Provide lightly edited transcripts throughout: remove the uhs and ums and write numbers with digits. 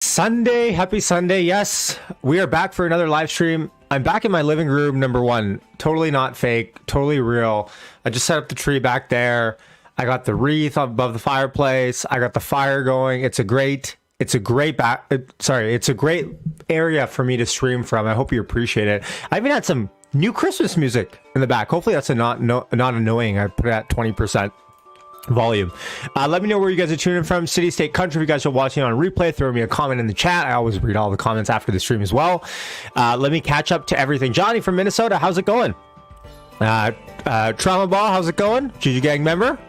Sunday, happy Sunday. Yes, we are back for another live stream. I'm back in my living room, number one. Totally not fake, totally real. I just set up the tree back there. I got the wreath above the fireplace. I got the fire going. It's a great area for me to stream from. I hope you appreciate it. I even had some new Christmas music in the back. Hopefully that's not annoying. I put it at 20% volume. Let me know where you guys are tuning in from, city, state, country. If you guys are watching on replay, throw me a comment in the chat. I always read all the comments after the stream as well. Let me catch up to everything. Johnny from Minnesota, how's it going? Trauma Ball, how's it going? GG Gang member?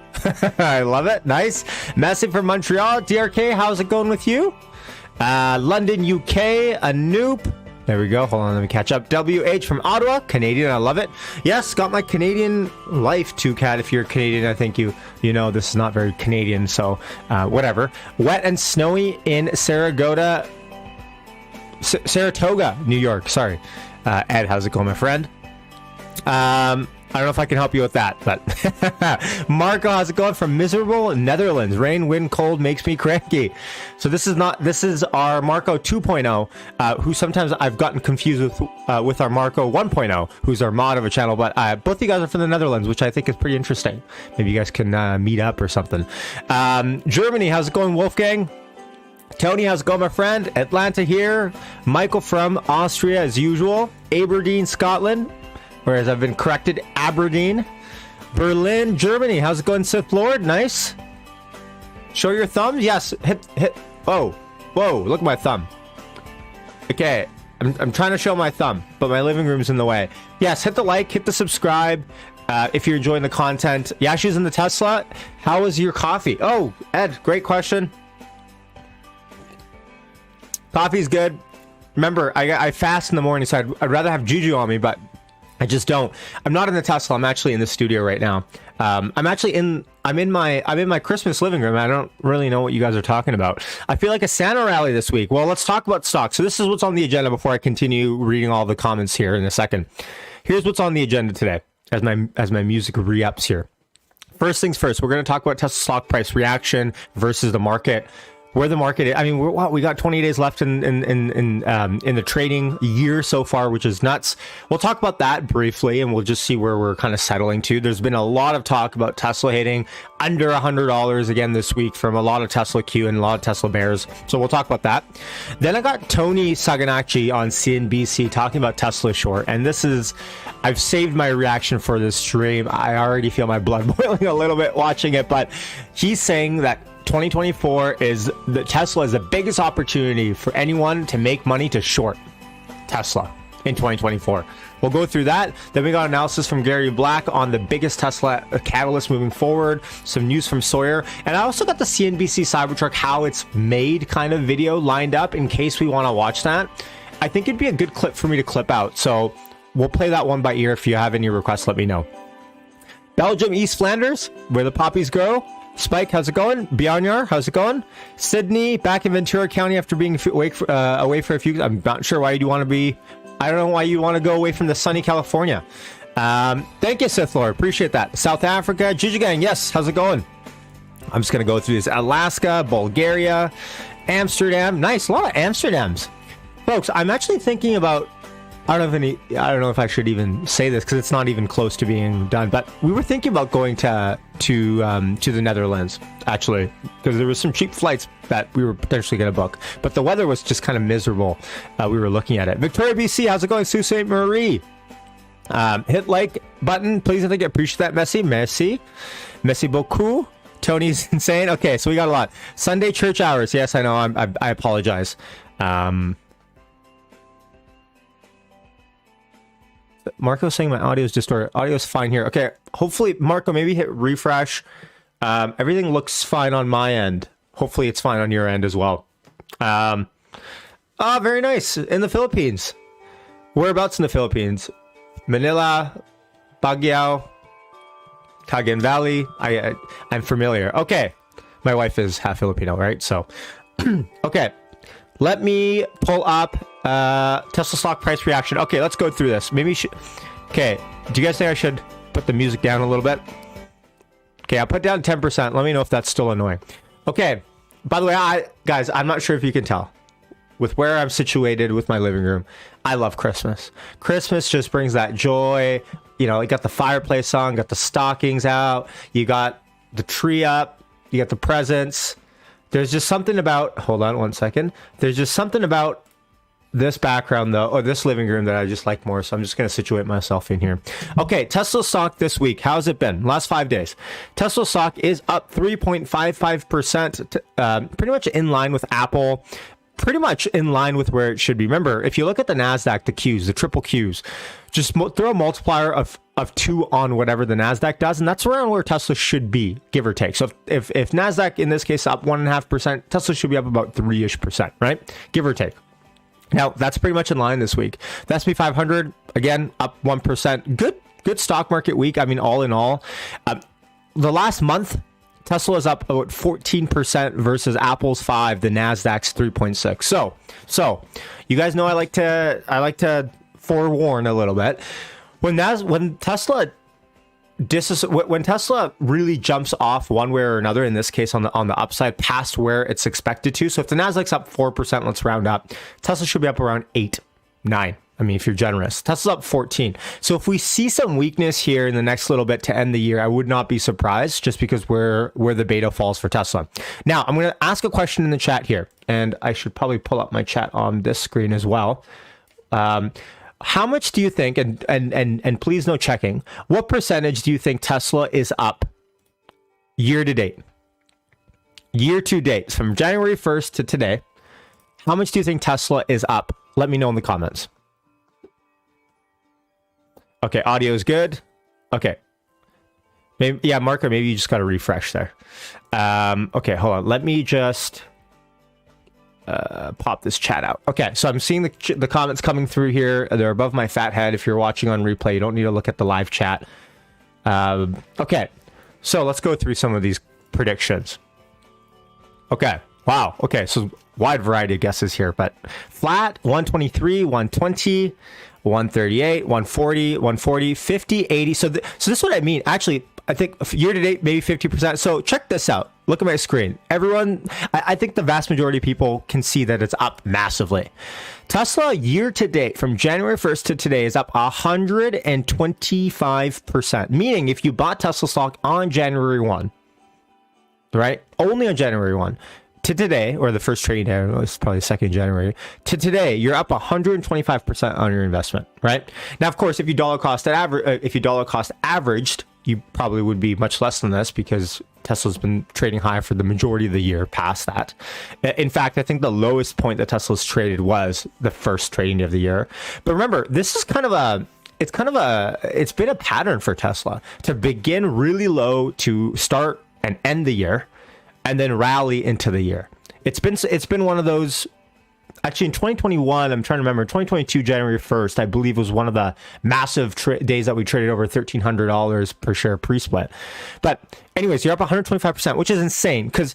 I love it. Nice. Messi from Montreal. DRK, how's it going with you? London, UK. Anoop. There we go. Hold on, let me catch up. WH from Ottawa, Canadian. I love it. Yes, got my Canadian life too, Cat. If you're Canadian, I think you know this is not very Canadian, so whatever. Wet and snowy in Saratoga, New York. Sorry. Ed, how's it going, my friend? I don't know if I can help you with that, but Marco, how's it going from miserable Netherlands? Rain, wind, cold makes me cranky. So this is our Marco 2.0, who sometimes I've gotten confused with our Marco 1.0, who's our mod of a channel, but both of you guys are from the Netherlands, which I think is pretty interesting. Maybe you guys can meet up or something. Germany, how's it going, Wolfgang? Tony, how's it going, my friend? Atlanta here. Michael from Austria, as usual. Aberdeen, Scotland. Whereas I've been corrected, Aberdeen. Berlin, Germany. How's it going, Sith Lord? Nice. Show your thumbs. Yes. Hit. Whoa. Look at my thumb. Okay. I'm trying to show my thumb, but my living room's in the way. Yes. Hit the like. Hit the subscribe. If you're enjoying the content. Yashi's in the Tesla. How was your coffee? Oh, Ed, great question. Coffee's good. Remember, I fast in the morning, so I'd rather have juju on me, but I just don't. I'm not in the Tesla. I'm actually in the studio right now. I'm in my Christmas living room. I don't really know what you guys are talking about. I feel like a Santa rally this week. Well, let's talk about stocks. So this is what's on the agenda before I continue reading all the comments here in a second. Here's what's on the agenda today as my music re-ups here. First things first, we're going to talk about Tesla stock price reaction versus the market. Where the market is. I mean, we got 20 days left in the trading year so far, which is nuts. We'll talk about that briefly, and we'll just see where we're kind of settling to. There's been a lot of talk about Tesla hitting under $100 again this week from a lot of Tesla Q and a lot of Tesla bears. So we'll talk about that. Then I got Tony Sacconaghi on CNBC talking about Tesla short, and I've saved my reaction for this stream. I already feel my blood boiling a little bit watching it, but he's saying that 2024 is the Tesla is the biggest opportunity for anyone to make money to short Tesla in 2024. We'll go through that. Then we got analysis from Gary Black on the biggest Tesla catalyst moving forward, some news from Sawyer, and I also got the CNBC Cybertruck how it's made kind of video lined up in case we want to watch that. I think it'd be a good clip for me to clip out, so we'll play that one by ear. If you have any requests, let me know. Belgium, East Flanders, where the poppies grow. Spike, how's it going? Bjornar, how's it going? Sydney, back in Ventura County after being away for a few. I'm not sure why you want to be. I don't know why you want to go away from the sunny California. Thank you, Sith Lord. Appreciate that. South Africa, Gigi Gang. Yes, how's it going? I'm just gonna go through this. Alaska, Bulgaria, Amsterdam. Nice, a lot of Amsterdams, folks. I'm actually thinking about. I don't know if I should even say this because it's not even close to being done. But we were thinking about going to the Netherlands actually because there was some cheap flights that we were potentially going to book, but the weather was just kind of miserable. We were looking at it. Victoria, BC, how's it going? Sault Ste. Marie. Hit like button, please. I think I appreciate that. Merci beaucoup. Tony's insane. Okay, so we got a lot. Sunday church hours. Yes, I know. I apologize. Marco's saying my audio is distorted. Audio is fine here. Okay, hopefully, Marco, maybe hit refresh. Everything looks fine on my end. Hopefully, it's fine on your end as well. Very nice. In the Philippines. Whereabouts in the Philippines? Manila, Baguio, Cagayan Valley. I'm familiar. Okay, my wife is half Filipino, right? So, okay. Let me pull up Tesla stock price reaction. Okay, let's go through this. Maybe okay, do you guys think I should put the music down a little bit? Okay, I'll put down 10%. Let me know if that's still annoying. Okay, by the way, guys, I'm not sure if you can tell. with where I'm situated with my living room, I love Christmas. Christmas just brings that joy. You know, you got the fireplace on, got the stockings out, you got the tree up, you got the presents. There's just something about, hold on one second. There's just something about this background though, or this living room that I just like more. So I'm just going to situate myself in here. Okay. Tesla stock this week. How's it been? Last 5 days. Tesla stock is up 3.55%, pretty much in line with Apple, pretty much in line with where it should be. Remember, if you look at the NASDAQ, the Qs, the triple Qs, just throw a multiplier of 2 on whatever the NASDAQ does. And that's around where Tesla should be, give or take. So if NASDAQ in this case up 1.5%, Tesla should be up about 3-ish%, right? Give or take. Now, that's pretty much in line this week. The S&P 500, again, up 1%. Good stock market week. I mean, all in all. The last month, Tesla is up about 14% versus Apple's 5%, the Nasdaq's 3.6%. So you guys know I like to forewarn a little bit. When Tesla really jumps off one way or another, in this case on the upside past where it's expected to. So if the Nasdaq's up 4%, let's round up, Tesla should be up around 8, 9. I mean, if you're generous. Tesla's up 14. So if we see some weakness here in the next little bit to end the year, I would not be surprised, just because where the beta falls for Tesla. Now, I'm going to ask a question in the chat here, and I should probably pull up my chat on this screen as well. How much do you think, and please no checking, what percentage do you think Tesla is up year to date? Year to date, from January 1st to today, how much do you think Tesla is up? Let me know in the comments. Okay, audio is good. Okay. Maybe, yeah, Marco, maybe you just got to refresh there. Okay, hold on. Let me just pop this chat out. Okay, so I'm seeing the comments coming through here. They're above my fat head. If you're watching on replay, you don't need to look at the live chat. Okay, so let's go through some of these predictions. Okay, wow. Okay, so wide variety of guesses here, but flat, 123, 120, 138, 140, 140, 50, 80. So this is what I mean. Actually, I think year to date, maybe 50%. So check this out. Look at my screen. Everyone, I think the vast majority of people can see that it's up massively. Tesla year to date from January 1st to today is up 125%. Meaning if you bought Tesla stock on January 1, right? Only on January 1 to today, or the first trading day, it's probably 2nd January, to today, you're up 125% on your investment, right? Now, of course, if you dollar cost averaged, you probably would be much less than this, because Tesla's been trading high for the majority of the year past that. In fact, I think the lowest point that Tesla's traded was the first trading day of the year. But remember, this is it's been a pattern for Tesla to begin really low to start and end the year, and then rally into the year. It's been one of those. Actually, in 2021, I'm trying to remember, 2022, January 1st, I believe was one of the massive days that we traded over $1,300 per share pre-split. But anyways, you're up 125%, which is insane, because,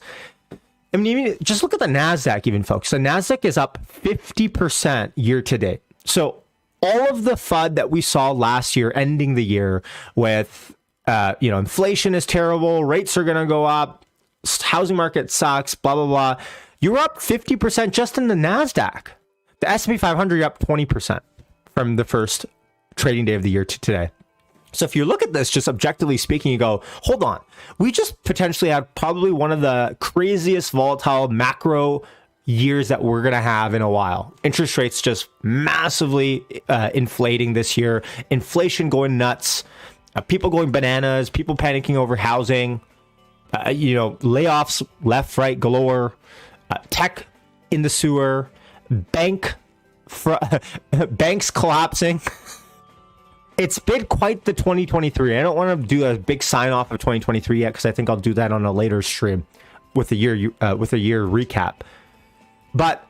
I mean, even just look at the NASDAQ even, folks. The NASDAQ is up 50% year to date. So all of the FUD that we saw last year, ending the year with, inflation is terrible, rates are going to go up, housing market sucks, blah, blah, blah. You're up 50% just in the NASDAQ. The S&P 500, you're up 20% from the first trading day of the year to today. So if you look at this, just objectively speaking, you go, hold on. We just potentially had probably one of the craziest volatile macro years that we're going to have in a while. Interest rates just massively inflating this year. Inflation going nuts. People going bananas. People panicking over housing. Layoffs left, right, galore. Tech in the sewer, banks collapsing. It's been quite the 2023. I don't want to do a big sign off of 2023 yet, because I think I'll do that on a later stream with a year recap. But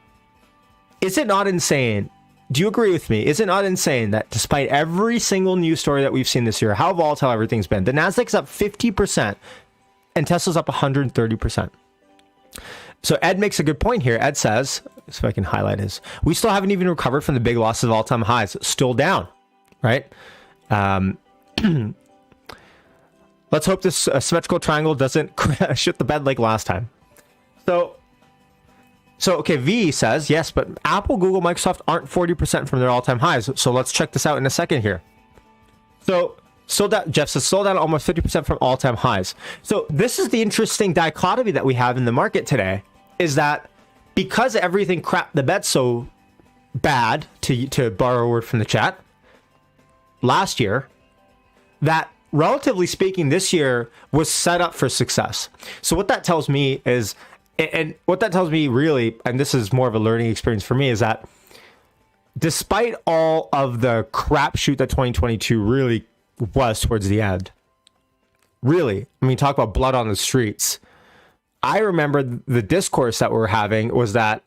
is it not insane? Do you agree with me? Is it not insane that despite every single news story that we've seen this year, how volatile everything's been, the Nasdaq's up 50% and Tesla's up 130%? So Ed makes a good point here. Ed says, if I can highlight his, we still haven't even recovered from the big losses of all-time highs. Still down, right? Let's hope this symmetrical triangle doesn't shit the bed like last time. So So, okay, V says, yes, but Apple, Google, Microsoft aren't 40% from their all-time highs. So let's check this out in a second here. So that Jeff says, sold out almost 50% from all-time highs. So this is the interesting dichotomy that we have in the market today, is that because everything crapped the bed so bad, to borrow a word from the chat, last year, that relatively speaking, this year was set up for success. So what that tells me is, and what that tells me really, and this is more of a learning experience for me, is that despite all of the crapshoot that 2022 really was towards the end, really, I mean, talk about blood on the streets. I remember the discourse that we're having was that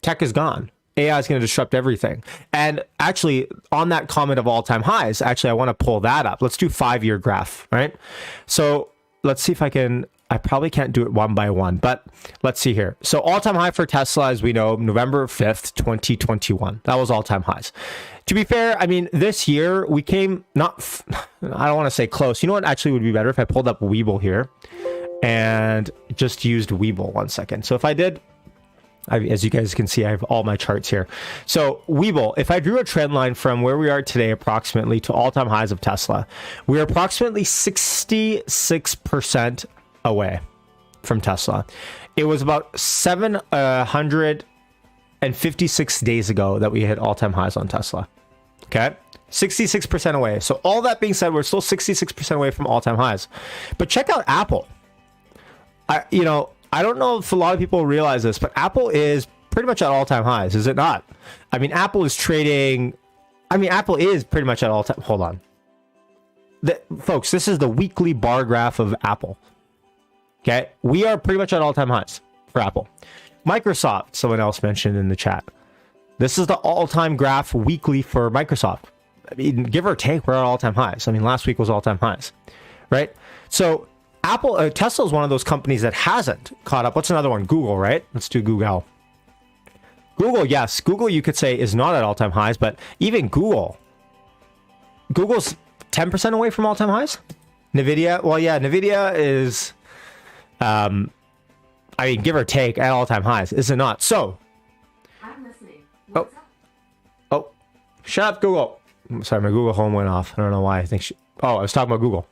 tech is gone. AI is going to disrupt everything. And actually, on that comment of all-time highs, actually, I want to pull that up. Let's do 5-year graph, right? So let's see if I can. I probably can't do it one by one, but let's see here. So all-time high for Tesla, as we know, November 5th, 2021. That was all-time highs. To be fair, I mean, this year we came not, I don't want to say close. You know what actually would be better if I pulled up Webull here and just used Webull 1 second. So if I did, as you guys can see, I have all my charts here. So Webull, if I drew a trend line from where we are today approximately to all-time highs of Tesla, we're approximately 66% away from Tesla. It was about 756 days ago that we hit all-time highs on Tesla. Okay, 66% away. So all that being said, we're still 66% away from all-time highs. But check out Apple. I don't know if a lot of people realize this, but Apple is pretty much at all-time highs, is it not? I mean, Apple is trading. I mean, Apple is pretty much at all-time. Hold on, folks. This is the weekly bar graph of Apple. Okay, we are pretty much at all-time highs for Apple. Microsoft, someone else mentioned in the chat. This is the all-time graph weekly for Microsoft. I mean, give or take, we're at all-time highs. I mean, last week was all-time highs, right? So Apple, Tesla is one of those companies that hasn't caught up. What's another one? Google, right? Let's do Google. Google, yes. Google, you could say, is not at all-time highs, but even Google's 10% away from all-time highs. NVIDIA, well, yeah, NVIDIA is, I mean, give or take, at all-time highs, is it not? So, I'm listening. Oh, shut up, Google. Sorry, my Google Home went off. I don't know why. I was talking about Google.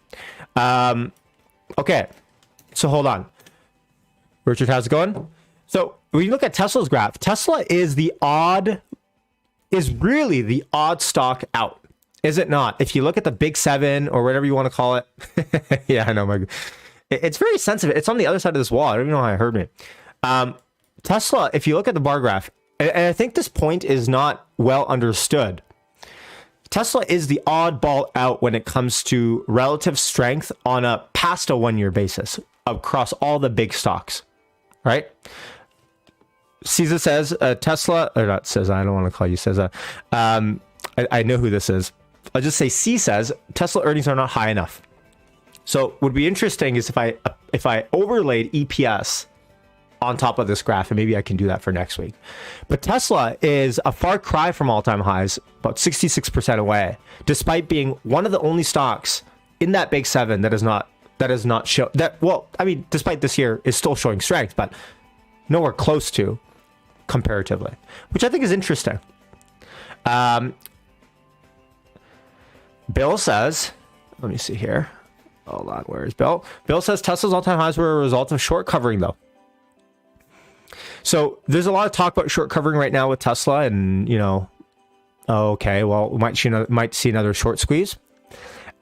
Okay, so hold on. Richard, how's it going? So when you look at Tesla's graph, Tesla is really the odd stock out, is it not? If you look at the big seven or whatever you want to call it. Yeah, I know. It's very sensitive. It's on the other side of this wall. I don't even know how it heard me. Tesla, if you look at the bar graph, and I think this point is not well understood, Tesla is the oddball out when it comes to relative strength on a past a 1 year basis across all the big stocks, right? Caesar says Tesla, or not says, I don't want to call you Caesar. I know who this is. I'll just say C says Tesla earnings are not high enough. So what would be interesting is if I overlaid EPS on top of this graph, and maybe I can do that for next week. But Tesla is a far cry from all-time highs, about 66% away, despite being one of the only stocks in that big seven that is not show that. Well, I mean, despite this year is still showing strength, but nowhere close to comparatively, which I think is interesting. Bill says, let me see here. Hold on, where is Bill? Bill says Tesla's all-time highs were a result of short covering, though. So there's a lot of talk about short covering right now with Tesla, and okay, well, we might see another short squeeze.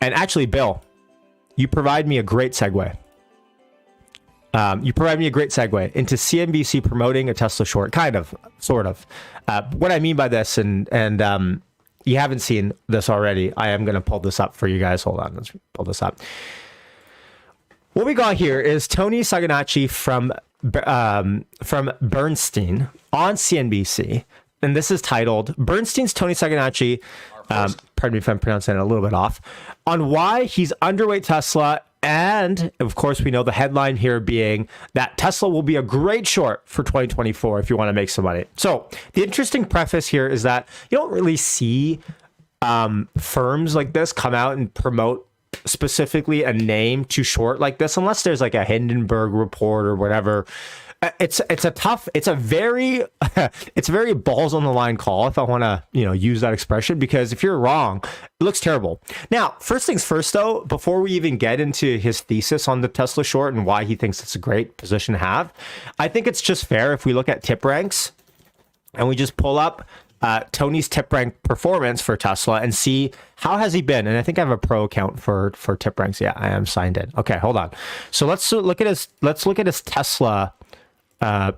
And actually, Bill, you provide me a great segue. Into CNBC promoting a Tesla short, kind of, sort of. What I mean by this, and you haven't seen this already, I am going to pull this up for you guys. Hold on, let's pull this up. What we got here is Tony Saganacci from Bernstein on CNBC, and this is titled Bernstein's Tony Saganacci, pardon me if I'm pronouncing it a little bit off, on why he's underweight Tesla. And of course, we know the headline here being that Tesla will be a great short for 2024 if you want to make some money. So the interesting preface here is that you don't really see firms like this come out and promote specifically a name to short like this, unless there's like a Hindenburg report or whatever. it's a very it's a very balls on the line call, if I want to use that expression, because if you're wrong, it looks terrible. Now, first things first though, before we even get into his thesis on the Tesla short and why he thinks it's a great position to have, I think it's just fair if we look at tip ranks and we just pull up Tony's tip rank performance for Tesla and see how has he been. And I think I have a pro account for tip ranks. Yeah, I am signed in. Okay, hold on. So let's look at his Tesla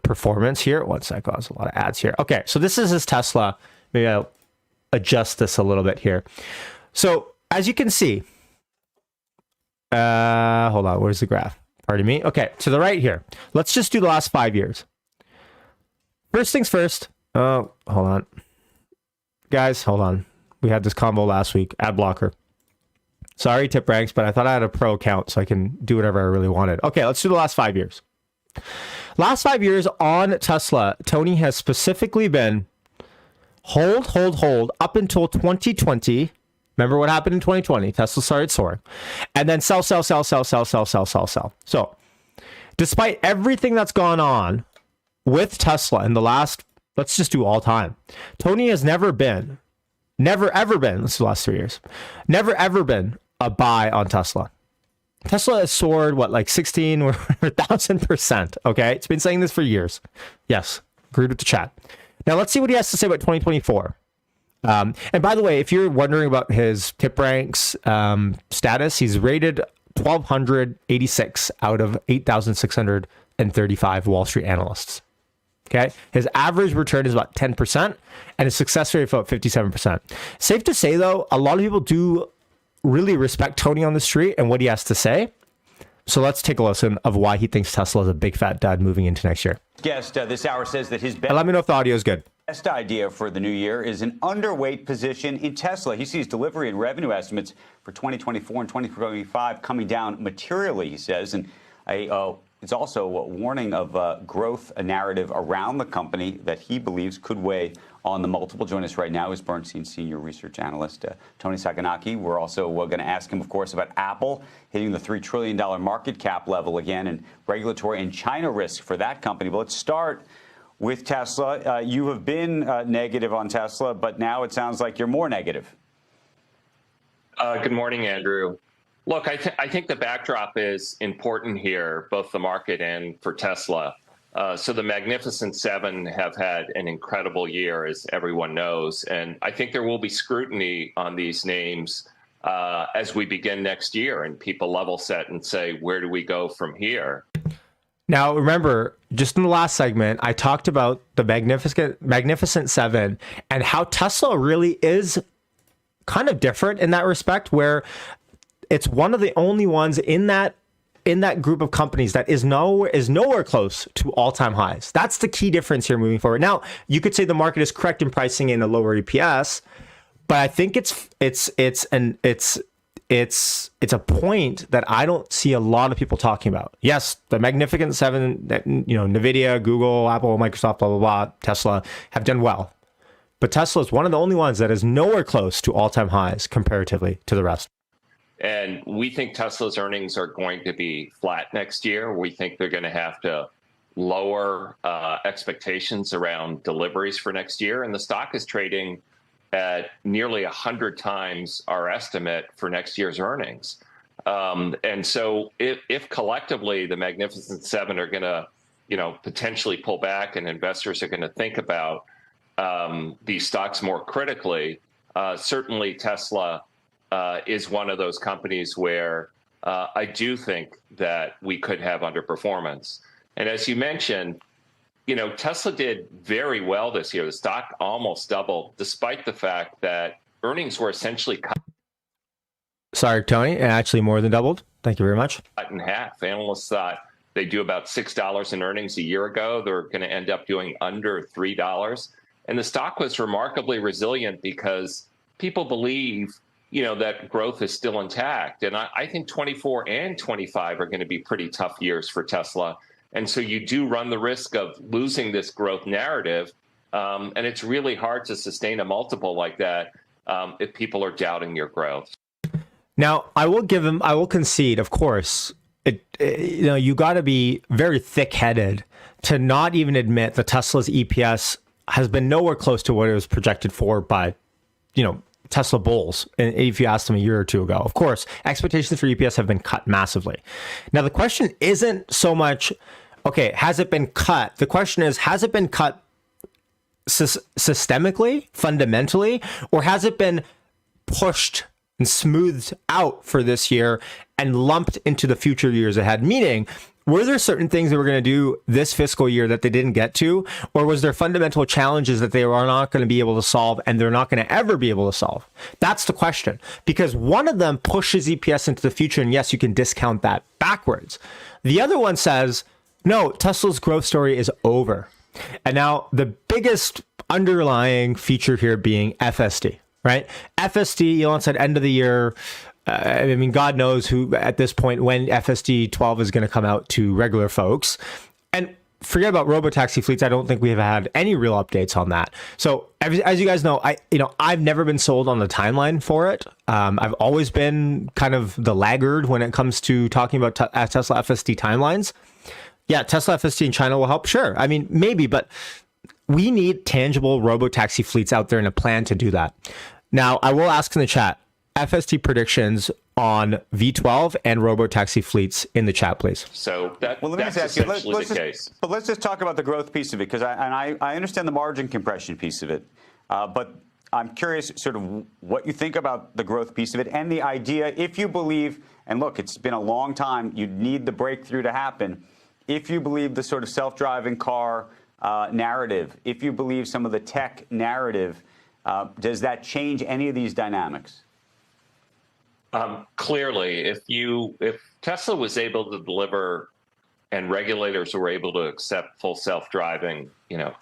performance here. One sec. Oh, there's a lot of ads here. Okay, so this is his Tesla. Maybe I'll adjust this a little bit here. So as you can see, hold on. Where's the graph? Pardon me. Okay, to the right here. Let's just do the last 5 years. First things first. Oh, hold on. Guys, hold on. We had this combo last week. Ad blocker. Sorry, tip ranks, but I thought I had a pro account so I can do whatever I really wanted. Okay, let's do the last 5 years. Last 5 years on Tesla, Tony has specifically been hold up until 2020. Remember what happened in 2020? Tesla started soaring. And then sell. So, despite everything that's gone on with Tesla in the last, let's just do all time, Tony has never ever been, let's do the last 3 years, never ever been a buy on Tesla. Tesla has soared, what, like 16 or 1,000%, okay? It's been saying this for years. Yes, agreed with the chat. Now, let's see what he has to say about 2024. And by the way, if you're wondering about his tip ranks status, he's rated 1,286 out of 8,635 Wall Street analysts. Okay, his average return is about 10%, and his success rate is about 57%. Safe to say, though, a lot of people do really respect Tony on the street and what he has to say. So let's take a listen of why he thinks Tesla is a big fat dud moving into next year. Guest this hour says that his best, and let me know if the audio is good. Best idea for the new year is an underweight position in Tesla. He sees delivery and revenue estimates for 2024 and 2025 coming down materially, he says, and it's also a warning of growth, a narrative around the company that he believes could weigh on the multiple. Join us right now is Bernstein senior research analyst Tony Sacconaghi. We're also going to ask him, of course, about Apple hitting the $3 trillion market cap level again, and regulatory and China risk for that company. But let's start with Tesla. You have been negative on Tesla, but now it sounds like you're more negative. Good morning, Andrew. Look, I think the backdrop is important here, both the market and for Tesla. So the Magnificent Seven have had an incredible year, as everyone knows. And I think there will be scrutiny on these names as we begin next year and people level set and say, where do we go from here? Now, remember, just in the last segment, I talked about the Magnificent Seven and how Tesla really is kind of different in that respect, where it's one of the only ones in that group of companies that is nowhere close to all-time highs. That's the key difference here moving forward. Now, you could say the market is correct in pricing in a lower EPS, but I think it's a point that I don't see a lot of people talking about. Yes, the Magnificent Seven, Nvidia, Google, Apple, Microsoft, blah blah blah, Tesla have done well, but Tesla is one of the only ones that is nowhere close to all-time highs comparatively to the rest. And we think Tesla's earnings are going to be flat next year. We think they're going to have to lower expectations around deliveries for next year. And the stock is trading at nearly 100 times our estimate for next year's earnings. And so if collectively the Magnificent Seven are going to, potentially pull back and investors are going to think about these stocks more critically, certainly Tesla is one of those companies where I do think that we could have underperformance. And as you mentioned, Tesla did very well this year. The stock almost doubled, despite the fact that earnings were essentially cut. Sorry, Tony, actually more than doubled. Thank you very much. Cut in half. Analysts thought they do about $6 in earnings a year ago. They're going to end up doing under $3. And the stock was remarkably resilient because people believe that growth is still intact. And I think 24 and 25 are going to be pretty tough years for Tesla. And so you do run the risk of losing this growth narrative. And it's really hard to sustain a multiple like that if people are doubting your growth. Now, I will concede, of course, you got to be very thick-headed to not even admit that Tesla's EPS has been nowhere close to what it was projected for by, Tesla bulls. And if you asked them a year or two ago, of course, expectations for EPS have been cut massively. Now, the question isn't so much, okay, has it been cut? The question is, has it been cut systemically, fundamentally, or has it been pushed and smoothed out for this year and lumped into the future years ahead? Meaning, were there certain things that we're going to do this fiscal year that they didn't get to, or was there fundamental challenges that they are not going to be able to solve and they're not going to ever be able to solve? That's the question, because one of them pushes EPS into the future, and yes, you can discount that backwards. The other one says, no, Tesla's growth story is over. And now the biggest underlying feature here being FSD, right? FSD, Elon said end of the year. God knows who at this point when FSD 12 is going to come out to regular folks. And forget about robotaxi fleets. I don't think we have had any real updates on that. So as you guys know, I've never been sold on the timeline for it. I've always been kind of the laggard when it comes to talking about Tesla FSD timelines. Yeah, Tesla FSD in China will help. Sure. Maybe, but we need tangible robotaxi fleets out there and a plan to do that. Now, I will ask in the chat, FSD predictions on V12 and robotaxi fleets in the chat, please. So let me that's just ask you, essentially the case. But let's just talk about the growth piece of it, because I understand the margin compression piece of it. But I'm curious sort of what you think about the growth piece of it and the idea, if you believe, and look, it's been a long time, you need the breakthrough to happen. If you believe the sort of self-driving car narrative, if you believe some of the tech narrative, does that change any of these dynamics? Clearly, if Tesla was able to deliver and regulators were able to accept full self-driving,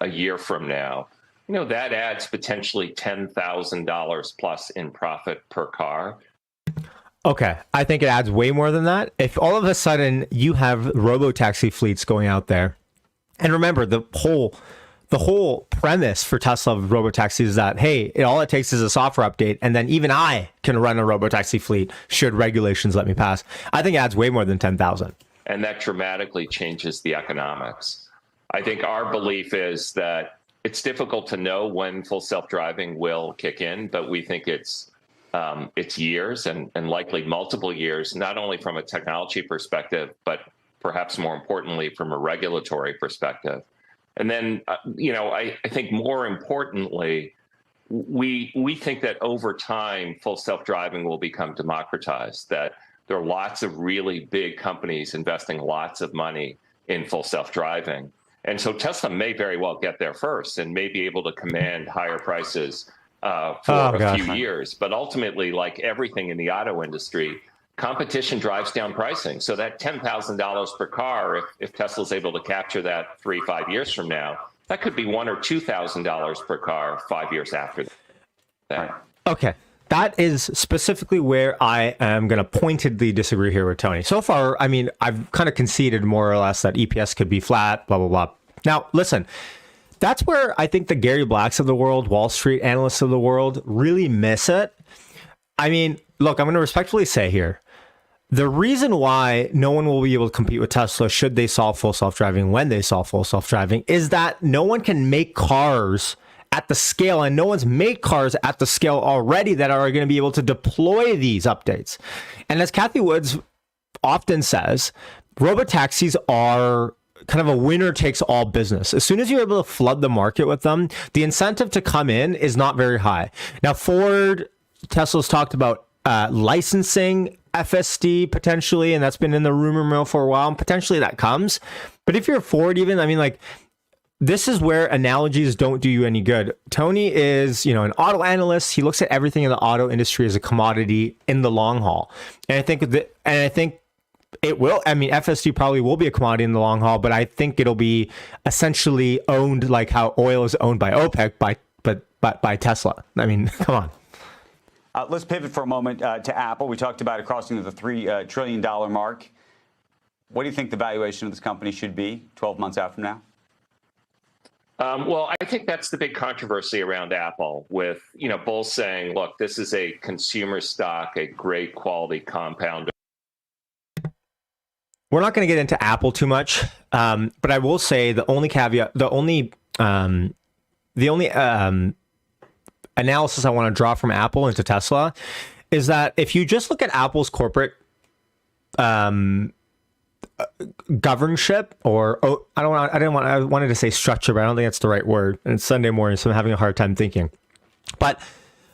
a year from now, that adds potentially $10,000 plus in profit per car. Okay, I think it adds way more than that. If all of a sudden you have robotaxi fleets going out there, and remember the whole premise for Tesla of robotaxis is that, hey, all it takes is a software update, and then even I can run a robotaxi fleet should regulations let me pass. I think it adds way more than 10,000. And that dramatically changes the economics. I think our belief is that it's difficult to know when full self-driving will kick in, but we think it's years and likely multiple years, not only from a technology perspective, but perhaps more importantly from a regulatory perspective. And then, I think more importantly, we think that over time, full self-driving will become democratized, that there are lots of really big companies investing lots of money in full self-driving. And so Tesla may very well get there first and may be able to command higher prices for a few years. But ultimately, like everything in the auto industry, competition drives down pricing. So that $10,000 per car, if Tesla's able to capture that 3-5 years from now, that could be $1,000 or $2,000 per car 5 years after that. Okay. That is specifically where I am going to pointedly disagree here with Tony. So far, I've kind of conceded more or less that EPS could be flat, blah, blah, blah. Now, listen, that's where I think the Gary Blacks of the world, Wall Street analysts of the world really miss it. Look, I'm going to respectfully say here, the reason why no one will be able to compete with Tesla should they solve full self-driving when they solve full self-driving is that no one can make cars at the scale, and no one's made cars at the scale already that are going to be able to deploy these updates. And as Kathy Woods often says, robotaxis are kind of a winner takes all business. As soon as you're able to flood the market with them, the incentive to come in is not very high. Now, Ford, Tesla's talked about licensing FSD potentially, and that's been in the rumor mill for a while, and potentially that comes. But if you're Ford even, this is where analogies don't do you any good. Tony is, an auto analyst. He looks at everything in the auto industry as a commodity in the long haul. And I think it will. FSD probably will be a commodity in the long haul, but I think it'll be essentially owned like how oil is owned by OPEC, by Tesla. Come on. Let's pivot for a moment to Apple. We talked about it crossing the $3 trillion mark. What do you think the valuation of this company should be 12 months out from now? Well, I think that's the big controversy around Apple with, bulls saying, look, this is a consumer stock, a great quality compounder. we're not going to get into Apple too much, but I will say the only caveat, the only analysis I want to draw from Apple into Tesla is that if you just look at Apple's corporate governship, or I wanted to say structure, but I don't think that's the right word. And it's Sunday morning, so I'm having a hard time thinking. But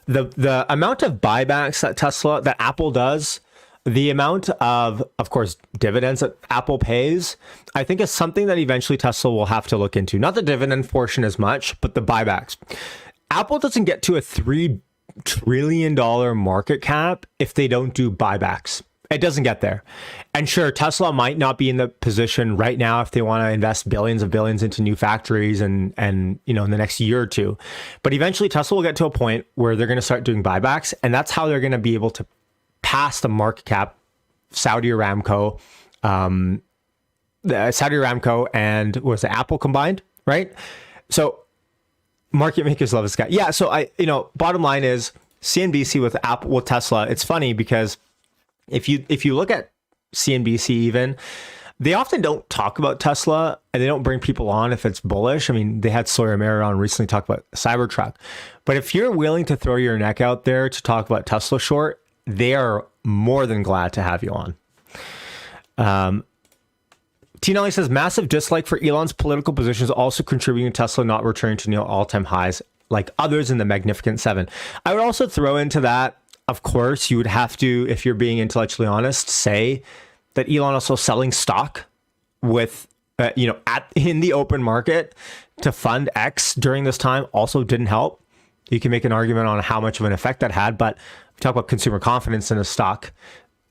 the amount of buybacks that Apple does, the amount of course, dividends that Apple pays, I think is something that eventually Tesla will have to look into. Not the dividend portion as much, but the buybacks. Apple doesn't get to a $3 trillion market cap if they don't do buybacks. It doesn't get there. And sure, Tesla might not be in the position right now if they want to invest billions of billions into new factories and in the next year or two. But eventually Tesla will get to a point where they're going to start doing buybacks, and that's how they're going to be able to pass the market cap Saudi Aramco and was it Apple combined, right? So market makers love this guy. Yeah, so bottom line is CNBC with Tesla. It's funny because if you look at CNBC even, they often don't talk about Tesla and they don't bring people on if it's bullish. I mean, they had Sawyer Merritt on recently talk about Cybertruck. But if you're willing to throw your neck out there to talk about Tesla short, they are more than glad to have you on. T. Nelly says, massive dislike for Elon's political positions also contributing to Tesla not returning to new all-time highs like others in the Magnificent Seven. I would also throw into that, of course, you would have to, if you're being intellectually honest, say that Elon also selling stock with, in the open market to fund X during this time also didn't help. You can make an argument on how much of an effect that had, but we talk about consumer confidence in a stock.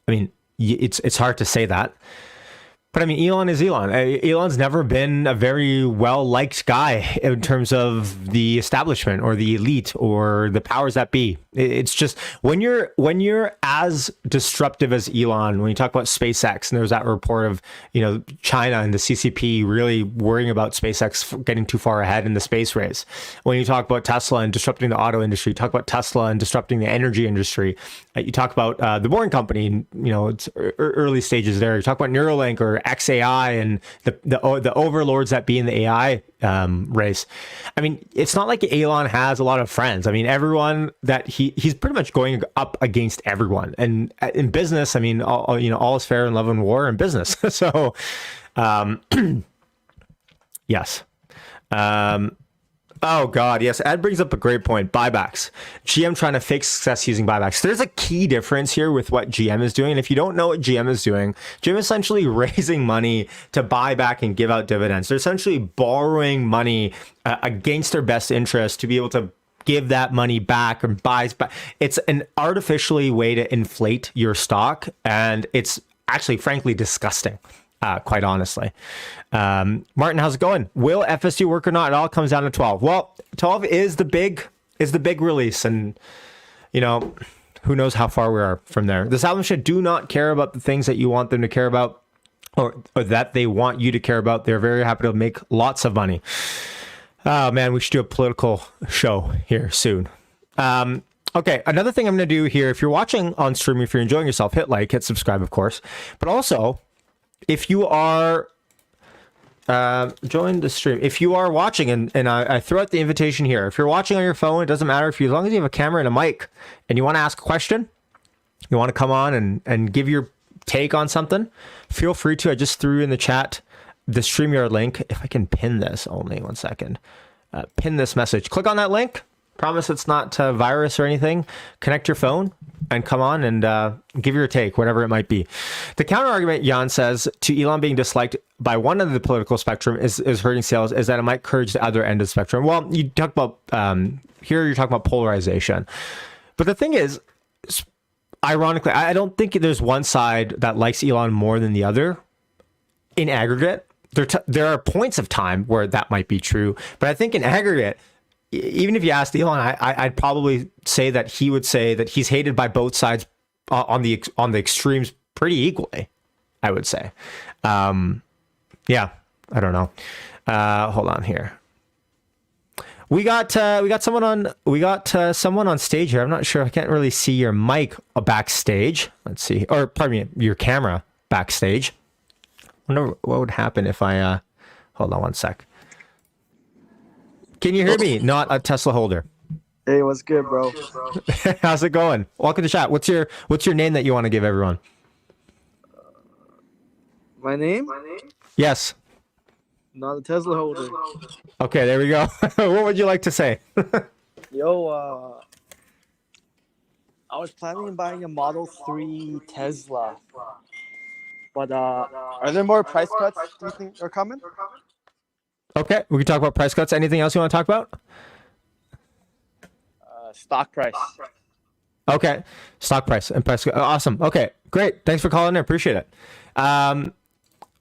I mean, it's hard to say that. But I mean, Elon is Elon. Elon's never been a very well-liked guy in terms of the establishment or the elite or the powers that be. It's just when you're as disruptive as Elon, when you talk about SpaceX, and there was that report of, China and the CCP really worrying about SpaceX getting too far ahead in the space race. When you talk about Tesla and disrupting the auto industry, you talk about Tesla and disrupting the energy industry. You talk about the Boring Company, it's early stages there. You talk about Neuralink or XAI and the overlords that be in the AI race. I mean, it's not like Elon has a lot of friends. I mean, everyone that he's pretty much going up against everyone. And in business, I mean, all is fair in love and war in business. So, yes. Oh God, yes. Ed brings up a great point. Buybacks. GM trying to fake success using buybacks. There's a key difference here with what GM is doing. And if you don't know what GM is doing, GM is essentially raising money to buy back and give out dividends. They're essentially borrowing money against their best interest to be able to give that money back or buys back. It's an artificially way to inflate your stock. And it's actually, frankly, disgusting. Quite honestly. Martin, how's it going? Will FSU work or not? It all comes down to 12. Well, 12 is the big release, and who knows how far we are from there. The establishment do not care about the things that you want them to care about, or that they want you to care about. They're very happy to make lots of money. Oh man, we should do a political show here soon. Okay, another thing I'm going to do here, if you're watching on stream, if you're enjoying yourself, hit like, hit subscribe, of course, but also, if you are join the stream, if you are watching, and I throw out the invitation here, if you're watching on your phone, it doesn't matter if you, as long as you have a camera and a mic and you want to ask a question, you want to come on and give your take on something, feel free to. I just threw in the chat the StreamYard link. If I can pin this, only 1 second, pin this message, click on that link. Promise it's not a virus or anything. Connect your phone and come on and give your take, whatever it might be. The counter argument, Jan says, to Elon being disliked by one end of the political spectrum is hurting sales, is that it might encourage the other end of the spectrum. Well, you talk about here, you're talking about polarization. But the thing is, ironically, I don't think there's one side that likes Elon more than the other in aggregate. There are points of time where that might be true, but I think in aggregate, even if you asked Elon, I'd probably say that he would say that he's hated by both sides on the extremes pretty equally, I would say. Yeah, I don't know. Hold on here. We got someone on stage here. I'm not sure. I can't really see your mic backstage. Let's see, or pardon me, your camera backstage. wonder what would happen if I hold on one sec. Can you hear me? Not a Tesla holder. Hey, what's good, bro? How's it going? Welcome to chat. What's your name that you want to give everyone? My name? Yes. Not a Tesla holder. Okay, there we go. What would you like to say? Yo, I was planning on buying a Model 3 Tesla. But are there more price cuts do you think are coming? Okay, we can talk about price cuts. Anything else you want to talk about? Stock price. Okay, stock price and price. Awesome. Okay, great. Thanks for calling in. Appreciate it.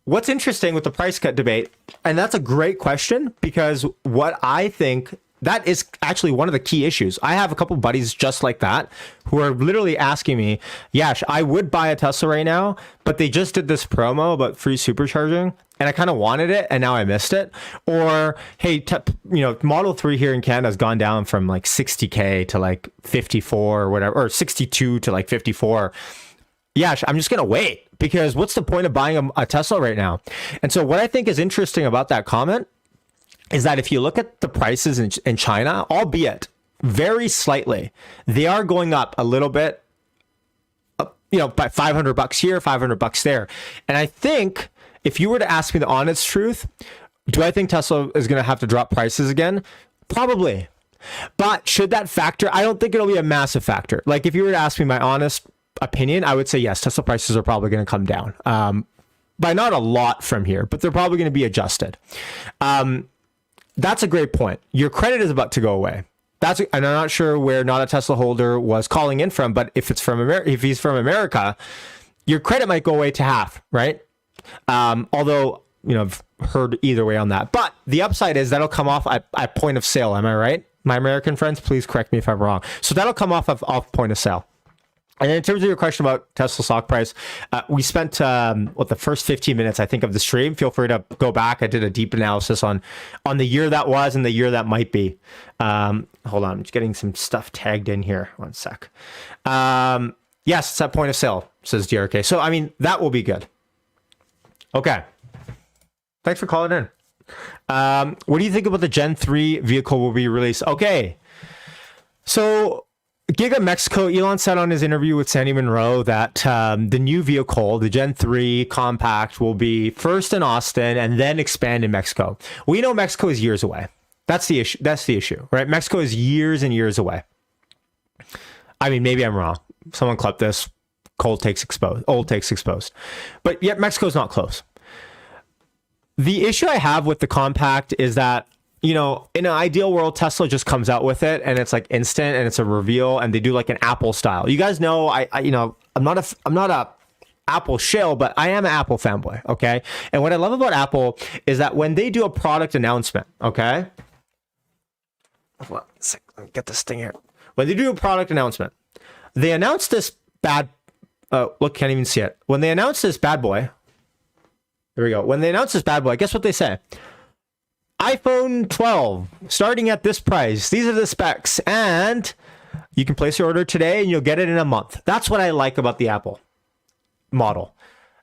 What's interesting with the price cut debate, and that's a great question, because what I think that is actually one of the key issues. I have a couple buddies just like that who are literally asking me, Yash, I would buy a Tesla right now, but they just did this promo about free supercharging and I kind of wanted it and now I missed it. Or, hey, Model 3 here in Canada has gone down from like 60K to like 54 or whatever, or 62 to like 54. Yash, I'm just going to wait, because what's the point of buying a Tesla right now? And so what I think is interesting about that comment is that if you look at the prices in China, albeit very slightly, they are going up a little bit, by $500 here, $500 there. And I think if you were to ask me the honest truth, do I think Tesla is going to have to drop prices again? Probably. But should that factor? I don't think it'll be a massive factor. Like if you were to ask me my honest opinion, I would say yes, Tesla prices are probably going to come down by not a lot from here, but they're probably going to be adjusted. That's a great point. Your credit is about to go away. And I'm not sure where Not a Tesla holder was calling in from, but if it's from if he's from America, your credit might go away to half, right? Although, I've heard either way on that. But the upside is that'll come off at point of sale. Am I right? My American friends, please correct me if I'm wrong. So that'll come off point of sale. And in terms of your question about Tesla stock price, we spent the first 15 minutes, I think, of the stream. Feel free to go back. I did a deep analysis on the year that was and the year that might be. Hold on, I'm just getting some stuff tagged in here. One sec. Yes, it's at point of sale, says DRK. So, that will be good. Okay. Thanks for calling in. What do you think about the Gen 3 vehicle will be released? Okay. So, Giga Mexico, Elon said on his interview with Sandy Munro that the new vehicle, the Gen 3 compact, will be first in Austin and then expand in Mexico. We know Mexico is years away. That's the issue, right? Mexico is years and years away. Maybe I'm wrong. Someone clip this. Old takes exposed. But yet Mexico's not close. The issue I have with the compact is that, in an ideal world, Tesla just comes out with it and it's like instant and it's a reveal and they do like an Apple style. You guys know, I'm not a Apple shill, but I am an Apple fanboy. Okay. And what I love about Apple is that when they do a product announcement, okay. Let me get this thing here. When they do a product announcement, they announce this look, can't even see it. When they announce this bad boy, there we go. When they announce this bad boy, guess what they say? iPhone 12 starting at this price. These are the specs, and you can place your order today and you'll get it in a month. That's what I like about the Apple model.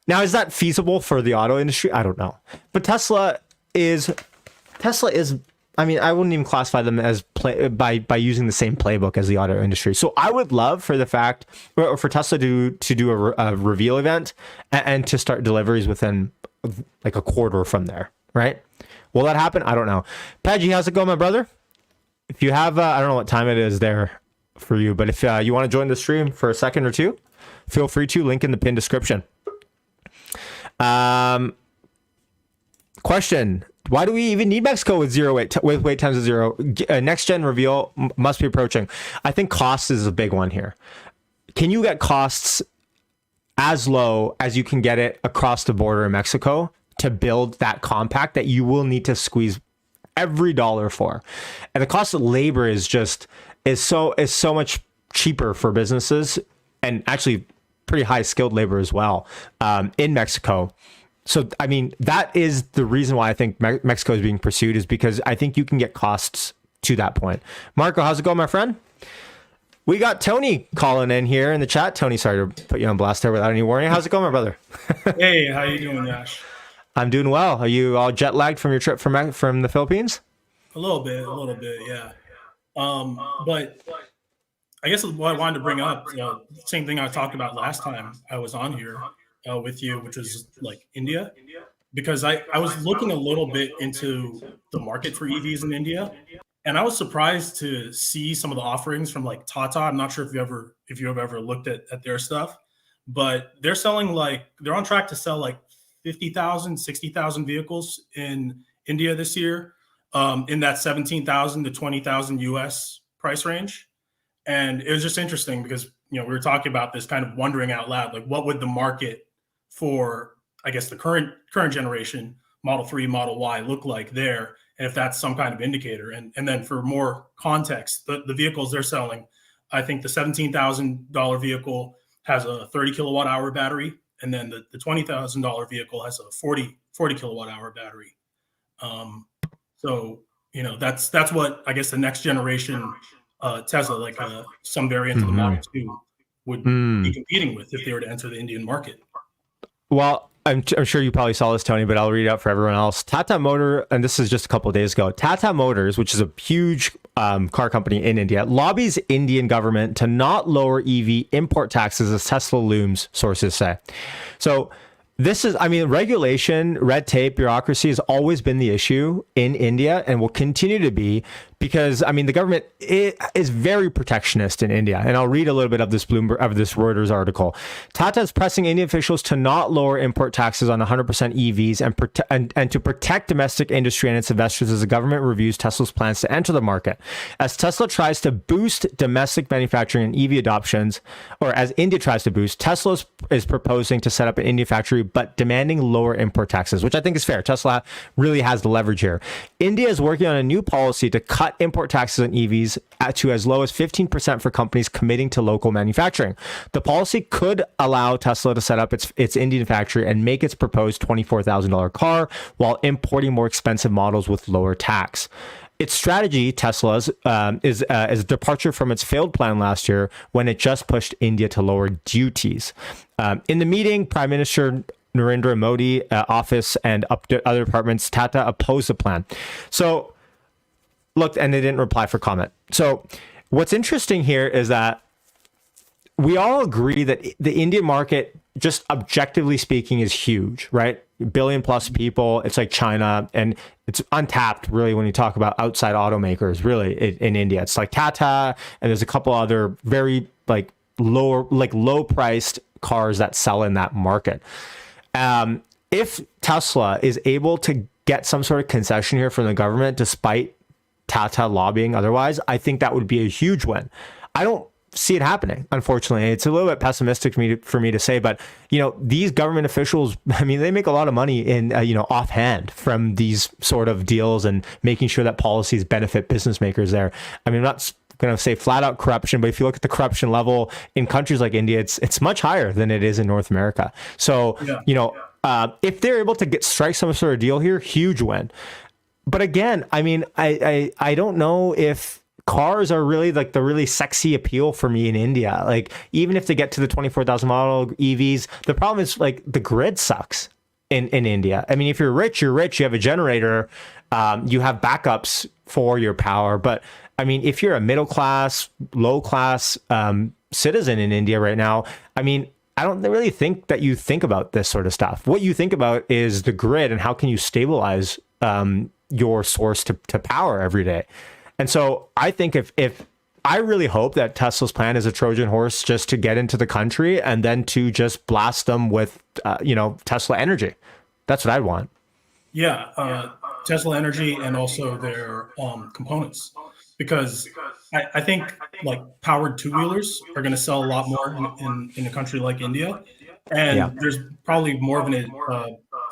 Now, is that feasible for the auto industry? I don't know. But Tesla is I wouldn't even classify them as by using the same playbook as the auto industry. So I would love for for Tesla to do a reveal event and to start deliveries within like a quarter from there, right? Will that happen? I don't know. Paggy, how's it going, my brother? If you have, I don't know what time it is there for you, but if you want to join the stream for a second or two, feel free to. Link in the pinned description. Question: why do we even need Mexico with wait times of zero? Next gen reveal must be approaching. I think cost is a big one here. Can you get costs as low as you can get it across the border in Mexico to build that compact that you will need to squeeze every dollar for? And the cost of labor is so much cheaper for businesses, and actually pretty high skilled labor as well in Mexico. So, that is the reason why I think Mexico is being pursued, is because I think you can get costs to that point. Marco, how's it going, my friend? We got Tony calling in here in the chat. Tony, sorry to put you on blast there without any warning. How's it going, my brother? Hey, how you doing, Yash? I'm doing well. Are you all jet lagged from your trip from the Philippines? A little bit, yeah. But I guess what I wanted to bring up, same thing I talked about last time I was on here with you, which was like India, because I was looking a little bit into the market for EVs in India, and I was surprised to see some of the offerings from like Tata. I'm not sure if you have ever looked at their stuff, but they're on track to sell like 50,000, 60,000 vehicles in India this year, in that 17,000 to 20,000 US price range. And it was just interesting because, we were talking about this, kind of wondering out loud, like what would the market for, I guess, the current generation Model 3, Model Y look like there, and if that's some kind of indicator. And then for more context, the vehicles they're selling, I think the $17,000 vehicle has a 30 kilowatt hour battery, and then the $20,000 vehicle has a 40 kilowatt hour battery. So that's what I guess the next generation Tesla, like some variant of the Model 2, would be competing with if they were to enter the Indian market. Well, I'm sure you probably saw this, Tony, but I'll read it out for everyone else. Tata Motor, and this is just a couple of days ago, Tata Motors, which is a huge car company in India, lobbies Indian government to not lower EV import taxes as Tesla looms, sources say. So this is, regulation, red tape, bureaucracy has always been the issue in India and will continue to be because, the government is very protectionist in India. And I'll read a little bit of this Reuters article. Tata is pressing Indian officials to not lower import taxes on 100% EVs and to protect domestic industry and its investors as the government reviews Tesla's plans to enter the market. As Tesla tries to boost domestic manufacturing and EV adoptions, or as India tries to boost, Tesla is proposing to set up an India factory, but demanding lower import taxes, which I think is fair. Tesla really has the leverage here. India is working on a new policy to cut import taxes on EVs to as low as 15% for companies committing to local manufacturing. The policy could allow Tesla to set up its Indian factory and make its proposed $24,000 car while importing more expensive models with lower tax. Its strategy, Tesla's, is a departure from its failed plan last year when it just pushed India to lower duties. In the meeting, Prime Minister Narendra Modi office and other departments, Tata opposed the plan. So, look, and they didn't reply for comment. So what's interesting here is that we all agree that the Indian market, just objectively speaking, is huge, right? Billion plus people. It's like China, and it's untapped really when you talk about outside automakers really in India. It's like Tata, and there's a couple other very low priced cars that sell in that market. If Tesla is able to get some sort of concession here from the government, despite Tata lobbying otherwise, I think that would be a huge win. I don't see it happening, unfortunately. It's a little bit pessimistic for me to say, but these government officials, they make a lot of money in offhand from these sort of deals and making sure that policies benefit business makers there. I'm not going to say flat out corruption, but if you look at the corruption level in countries like India, it's much higher than it is in North America. So if they're able to strike some sort of deal here, huge win. But again, I don't know if cars are really like the really sexy appeal for me in India. Like, even if they get to the 24,000 model EVs, the problem is like the grid sucks in India. If you're rich, you have a generator, you have backups for your power. But if you're a middle class, low class citizen in India right now, I don't really think that you think about this sort of stuff. What you think about is the grid and how can you stabilize your source to power every day. And so I think if I really hope that Tesla's plan is a Trojan horse just to get into the country and then to just blast them with, Tesla energy. That's what I want. Yeah. Tesla energy and also their components, because I think like powered two-wheelers are going to sell a lot more in a country like India. And there's probably more of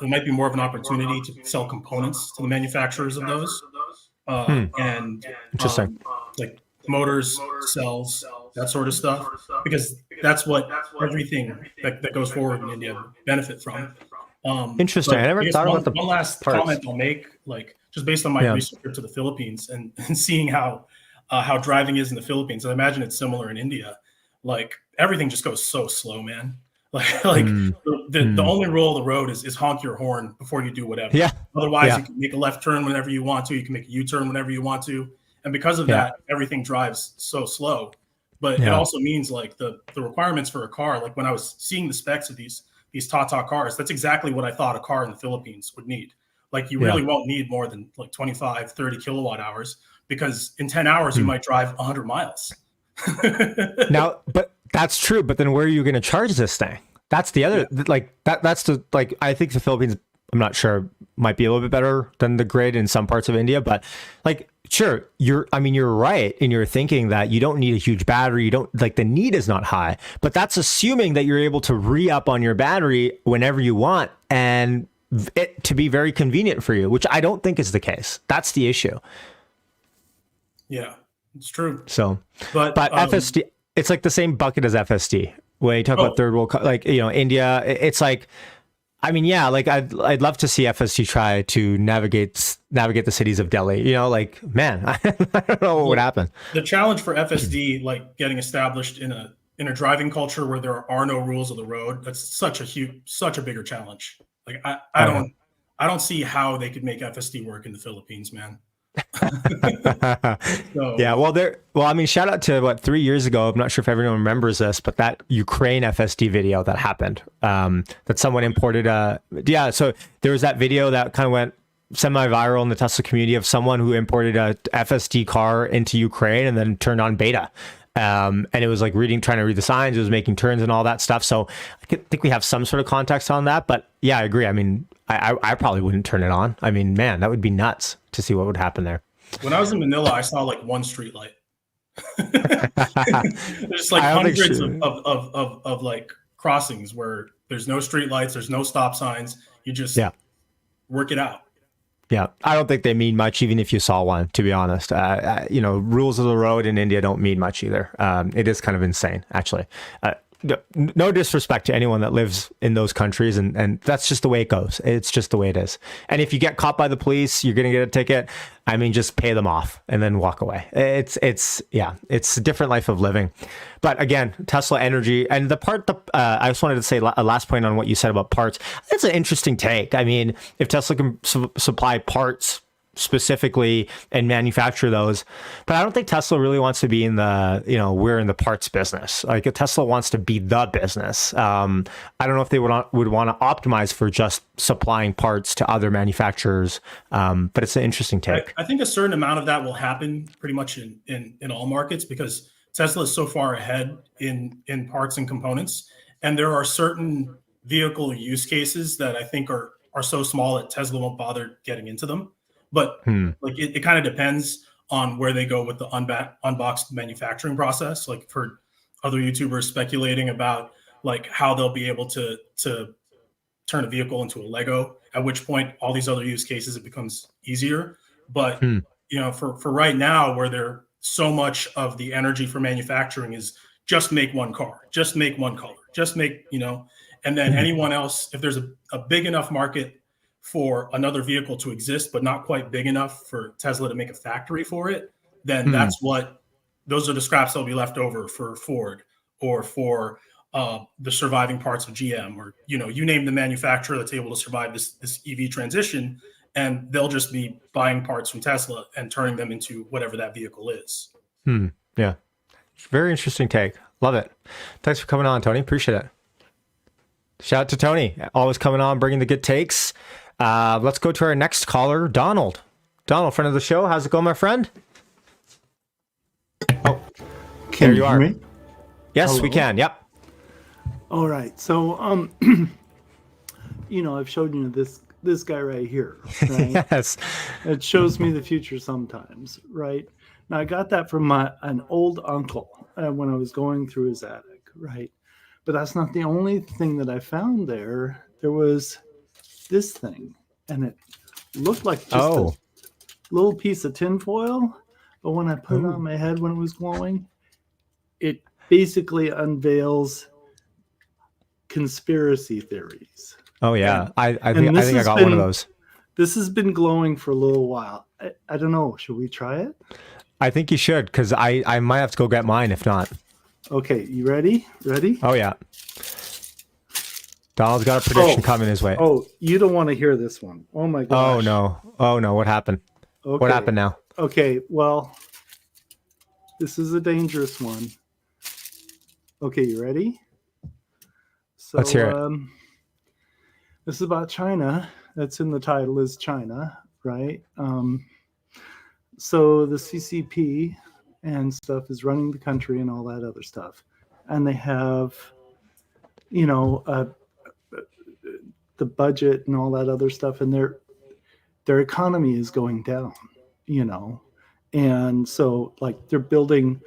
there might be more of an opportunity to sell components to the manufacturers of those. And interesting, like motors, cells, that sort of stuff, because that's what everything that goes forward in India benefit from. Interesting. I never thought about the one last parts. comment I'll make, like just based on my research to the Philippines and seeing how driving is in the Philippines. I imagine it's similar in India. Like everything just goes so slow, man. The only rule of the road is honk your horn before you do whatever. Yeah. Otherwise, you can make a left turn whenever you want to. You can make a U-turn whenever you want to. And because of that, everything drives so slow. But it also means like the requirements for a car, like when I was seeing the specs of these Tata cars, that's exactly what I thought a car in the Philippines would need. Like you really won't need more than like 25, 30 kilowatt hours, because in 10 hours, you might drive 100 miles. Now, but that's true. But then where are you going to charge this thing? That's the other, that's the, like, I think the Philippines, I'm not sure, might be a little bit better than the grid in some parts of India, but like, sure, you're right in your thinking that you don't need a huge battery. You don't, like, the need is not high, but that's assuming that you're able to re-up on your battery whenever you want and it to be very convenient for you, which I don't think is the case. That's the issue. Yeah, it's true. So, but FSD, it's like the same bucket as FSD. When you talk about third world, like, you know, India, it's like, I mean, yeah, like I'd love to see FSD try to navigate the cities of Delhi. You know, like, man, I don't know what would happen. The challenge for FSD, like getting established in a driving culture where there are no rules of the road, that's such a bigger challenge. Like I don't see how they could make FSD work in the Philippines, man. Yeah, well, I mean, shout out to 3 years ago. I'm not sure if everyone remembers this, but that Ukraine FSD video that happened, that someone imported. So there was that video that kind of went semi-viral in the Tesla community of someone who imported a FSD car into Ukraine and then turned on beta. And it was like trying to read the signs. It was making turns and all that stuff. So I think we have some sort of context on that. But yeah, I agree. I mean, I probably wouldn't turn it on. I mean, man, that would be nuts to see what would happen there. When I was in Manila, I saw like one street light. There's like hundreds of like crossings where there's no street lights, there's no stop signs. You just work it out. Yeah, I don't think they mean much, even if you saw one, to be honest. You know, rules of the road in India don't mean much either. It is kind of insane, actually. No disrespect to anyone that lives in those countries, and that's just the way it goes. It's just the way it is. And if you get caught by the police, you're going to get a ticket. I mean, just pay them off and then walk away. It's a different life of living. But again, Tesla Energy, and the part that I just wanted to say a last point on what you said about parts. That's an interesting take. I mean, if Tesla can supply parts specifically and manufacture those, but I don't think Tesla really wants to be in the, you know, we're in the parts business. Like, if Tesla wants to be the business, I don't know if they would want to optimize for just supplying parts to other manufacturers, but it's an interesting take. I think a certain amount of that will happen pretty much in all markets, because Tesla is so far ahead in parts and components, and there are certain vehicle use cases that I think are so small that Tesla won't bother getting into them. But like it kind of depends on where they go with the unboxed manufacturing process. Like, I've heard other YouTubers speculating about like how they'll be able to turn a vehicle into a Lego, at which point all these other use cases, it becomes easier. But you know, for right now, where there so much of the energy for manufacturing is just make one car, just make one color, just make, you know, and then anyone else, if there's a big enough market for another vehicle to exist, but not quite big enough for Tesla to make a factory for it, then those are the scraps that'll be left over for Ford or for the surviving parts of GM, or, you know, you name the manufacturer that's able to survive this EV transition, and they'll just be buying parts from Tesla and turning them into whatever that vehicle is. Yeah. Very interesting take. Love it. Thanks for coming on, Tony. Appreciate it. Shout out to Tony, always coming on, bringing the good takes. Let's go to our next caller, Donald. Donald, friend of the show. How's it going, my friend? Oh, there you are. Me? Yes, Hello? we can. Yep. All right. So, you know, I've showed you this guy right here. Right? Yes. It shows me the future sometimes, right? Now, I got that from an old uncle when I was going through his attic, right? But that's not the only thing that I found there. There was this thing, and it looked like just a little piece of tinfoil, but when I put it on my head when it was glowing, it basically unveils conspiracy theories. Oh yeah, I think I got one of those. This has been glowing for a little while. I don't know. Should we try it? I think you should, because I might have to go get mine if not. Okay, you ready? Ready? Oh yeah. Donald's got a prediction coming his way. Oh, you don't want to hear this one. Oh my gosh. Oh no. Oh no. What happened? Okay. What happened now? Okay, well, this is a dangerous one. Okay, you ready? So, Let's hear it. This is about China. That's in the title is China, right? So the CCP and stuff is running the country and all that other stuff. And they have, you know, the budget and all that other stuff, and their economy is going down, you know. And so like they're building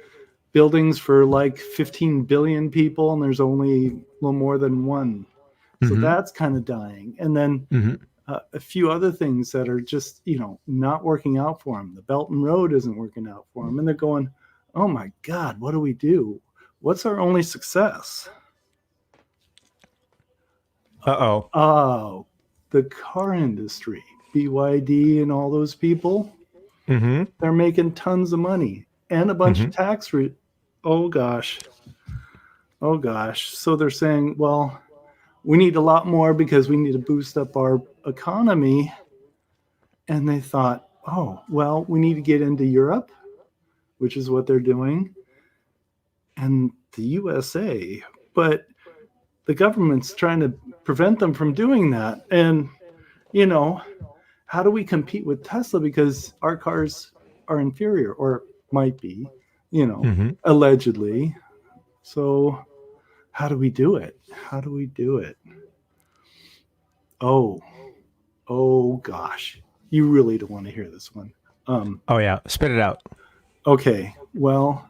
buildings for like 15 billion people, and there's only a little more than one. So that's kind of dying. And then a few other things that are just, you know, not working out for them. The Belt and Road isn't working out for them. And they're going, oh my God, what do we do? What's our only success? Uh-oh. Oh, the car industry, BYD and all those people, they're making tons of money and a bunch of tax. Oh gosh. So they're saying, well, we need a lot more because we need to boost up our economy. And they thought, oh, well, we need to get into Europe, which is what they're doing, and the USA. But the government's trying to prevent them from doing that. And, you know, how do we compete with Tesla? Because our cars are inferior, or might be, you know, allegedly. So how do we do it? Oh gosh. You really don't want to hear this one. Oh yeah, spit it out. Okay, well,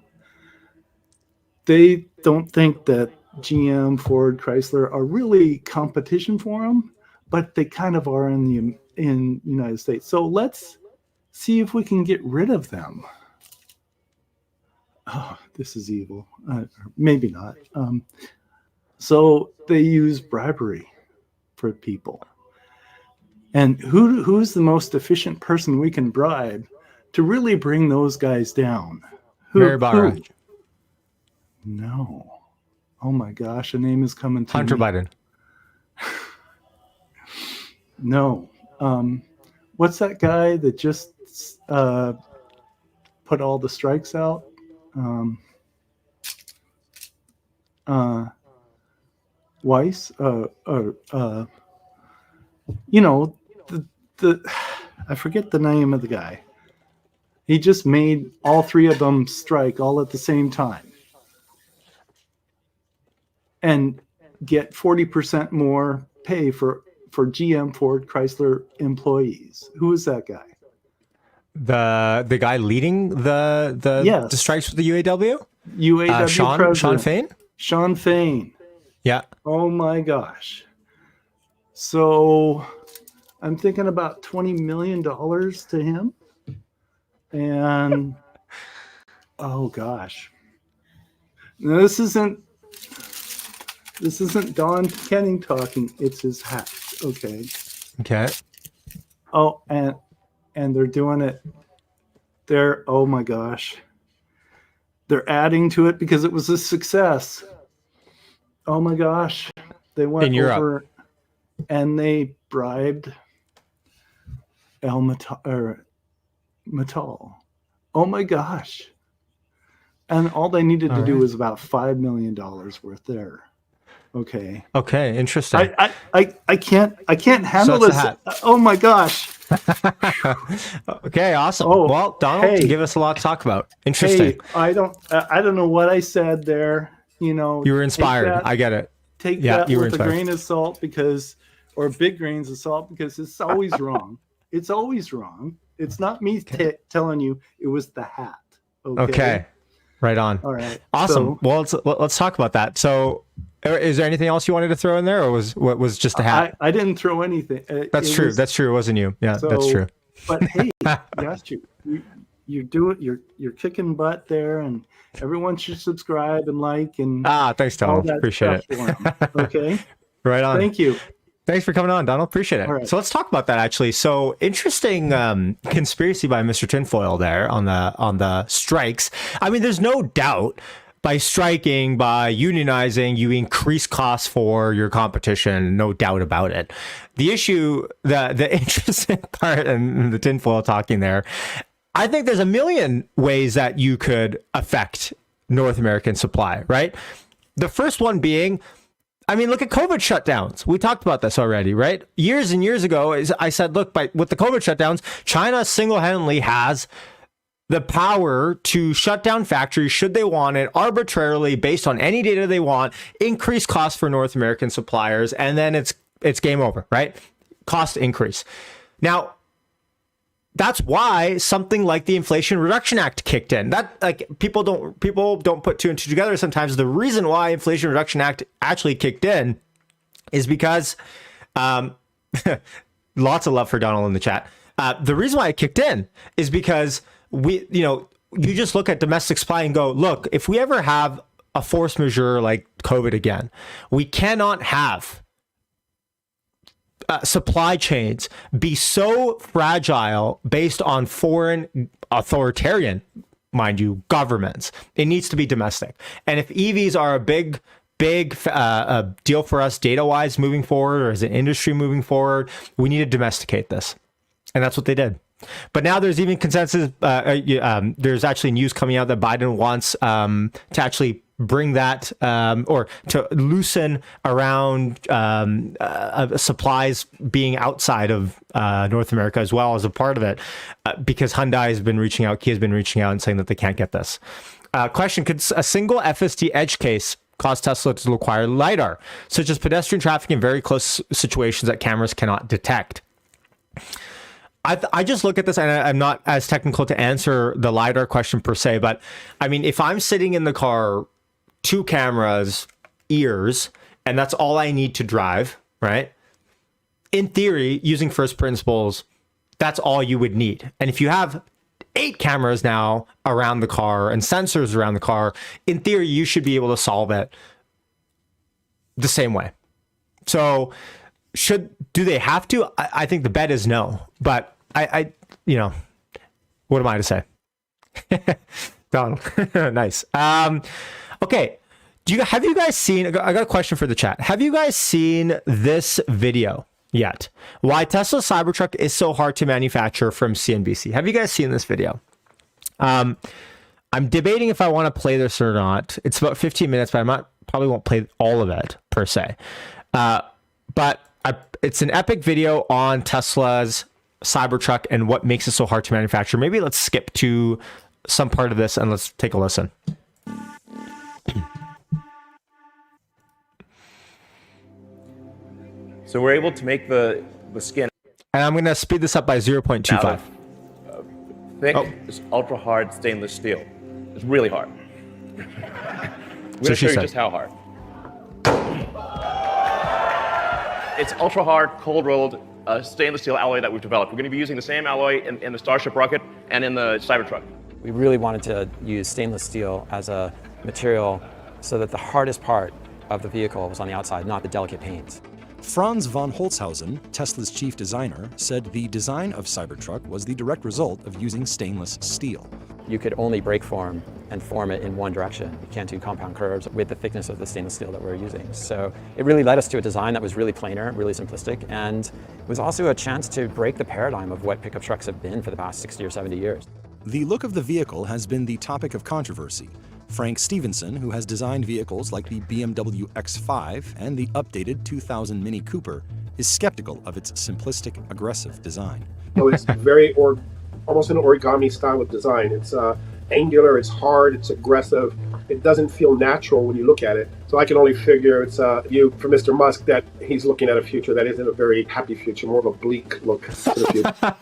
they don't think that GM, Ford, Chrysler are really competition for them, but they kind of are in the United States. So let's see if we can get rid of them. Oh, this is evil. Maybe not. So they use bribery for people. And who's the most efficient person we can bribe to really bring those guys down? Mary Barra. No. Oh my gosh, a name is coming to Hunter me. Biden. No. What's that guy that just put all the strikes out? Weiss? You know, the I forget the name of the guy. He just made all three of them strike all at the same time and get 40% more pay for GM, Ford, Chrysler employees. Who is that guy? The guy leading the strikes with the UAW? UAW Sean president. Fain? Sean Fain. Yeah. Oh my gosh. So I'm thinking about $20 million to him. And oh gosh. Now this isn't Don Kenning talking, it's his hat. Okay. Oh, and they're doing it. Oh my gosh. They're adding to it because it was a success. Oh my gosh. They went in over Europe. and they bribed Mattel. Oh my gosh. And all they needed to do was about $5 million worth there. Okay. Okay, interesting. I can't handle this. Oh my gosh. Okay, awesome. Oh, well, Donald, you give us a lot to talk about. Interesting. Hey, I don't know what I said there. You know, You were inspired. I get it. Take Yeah, that you were with a inspired. grain of salt or big grains of salt, because it's always wrong. It's always wrong. It's not me telling you, it was the hat. Okay. Right on. All right. Awesome. So, well, let's talk about that. So, is there anything else you wanted to throw in there, or was just a hat? I didn't throw anything. That's true. That's true. It wasn't you. Yeah, that's true. But hey, got you. You do it. You're kicking butt there, and everyone should subscribe and like and thanks, Donald. Appreciate it. Okay. Right on. Thank you. Thanks for coming on, Donald. Appreciate it. Right. So let's talk about that actually. So interesting conspiracy by Mr. Tinfoil there on the strikes. I mean, there's no doubt by striking, by unionizing, you increase costs for your competition, no doubt about it. The issue, the interesting part, and the tinfoil talking there, I think there's a million ways that you could affect North American supply, right? The first one being, I mean, look at COVID shutdowns. We talked about this already, right? Years and years ago, I said, look, with the COVID shutdowns, China single-handedly has the power to shut down factories should they want it, arbitrarily based on any data they want, increase costs for North American suppliers, and then it's game over, right? Cost increase. Now, that's why something like the Inflation Reduction Act kicked in. That, like, people don't put two and two together sometimes. The reason why Inflation Reduction Act actually kicked in is because lots of love for Donald in the chat. The reason why it kicked in is because you just look at domestic supply and go, look, if we ever have a force majeure like COVID again, we cannot have supply chains be so fragile based on foreign authoritarian, mind you, governments. It needs to be domestic. And if EVs are a big deal for us data-wise moving forward, or as an industry moving forward, we need to domesticate this. And that's what they did. But now there's even consensus. There's actually news coming out that Biden wants to actually bring that or to loosen around supplies being outside of North America as well as a part of it, because Hyundai has been reaching out, Kia has been reaching out and saying that they can't get this. Question, could a single FSD edge case cause Tesla to require LiDAR, such as pedestrian traffic in very close situations that cameras cannot detect? I just look at this, and I'm not as technical to answer the LiDAR question per se, but I mean, if I'm sitting in the car, 2 cameras, ears, and that's all I need to drive, right? In theory, using first principles, that's all you would need. And if you have 8 cameras now around the car and sensors around the car, in theory, you should be able to solve it the same way. So do they have to? I think the bet is no, but I what am I to say? Donald, nice. Okay, have you guys seen? I got a question for the chat. Have you guys seen this video yet? Why Tesla Cybertruck is so hard to manufacture, from CNBC? Have you guys seen this video? I'm debating if I want to play this or not. It's about 15 minutes, but probably won't play all of it per se. But it's an epic video on Tesla's Cybertruck and what makes it so hard to manufacture. Maybe let's skip to some part of this and let's take a listen. So we're able to make the skin. And I'm going to speed this up by 0.25. Thick, it's ultra hard stainless steel. It's really hard. We're going to show you just how hard. It's ultra hard, cold rolled stainless steel alloy that we've developed. We're going to be using the same alloy in the Starship rocket and in the Cybertruck. We really wanted to use stainless steel as a material so that the hardest part of the vehicle was on the outside, not the delicate paints. Franz von Holzhausen, Tesla's chief designer, said the design of Cybertruck was the direct result of using stainless steel. You could only break form and form it in one direction. You can't do compound curves with the thickness of the stainless steel that we're using. So it really led us to a design that was really planar, really simplistic, and it was also a chance to break the paradigm of what pickup trucks have been for the past 60 or 70 years. The look of the vehicle has been the topic of controversy. Frank Stevenson, who has designed vehicles like the BMW X5 and the updated 2000 Mini Cooper, is skeptical of its simplistic, aggressive design. So it's very almost an origami style of design. It's angular, it's hard, it's aggressive. It doesn't feel natural when you look at it. So I can only figure it's a view for Mr. Musk that he's looking at a future that isn't a very happy future, more of a bleak look to the future.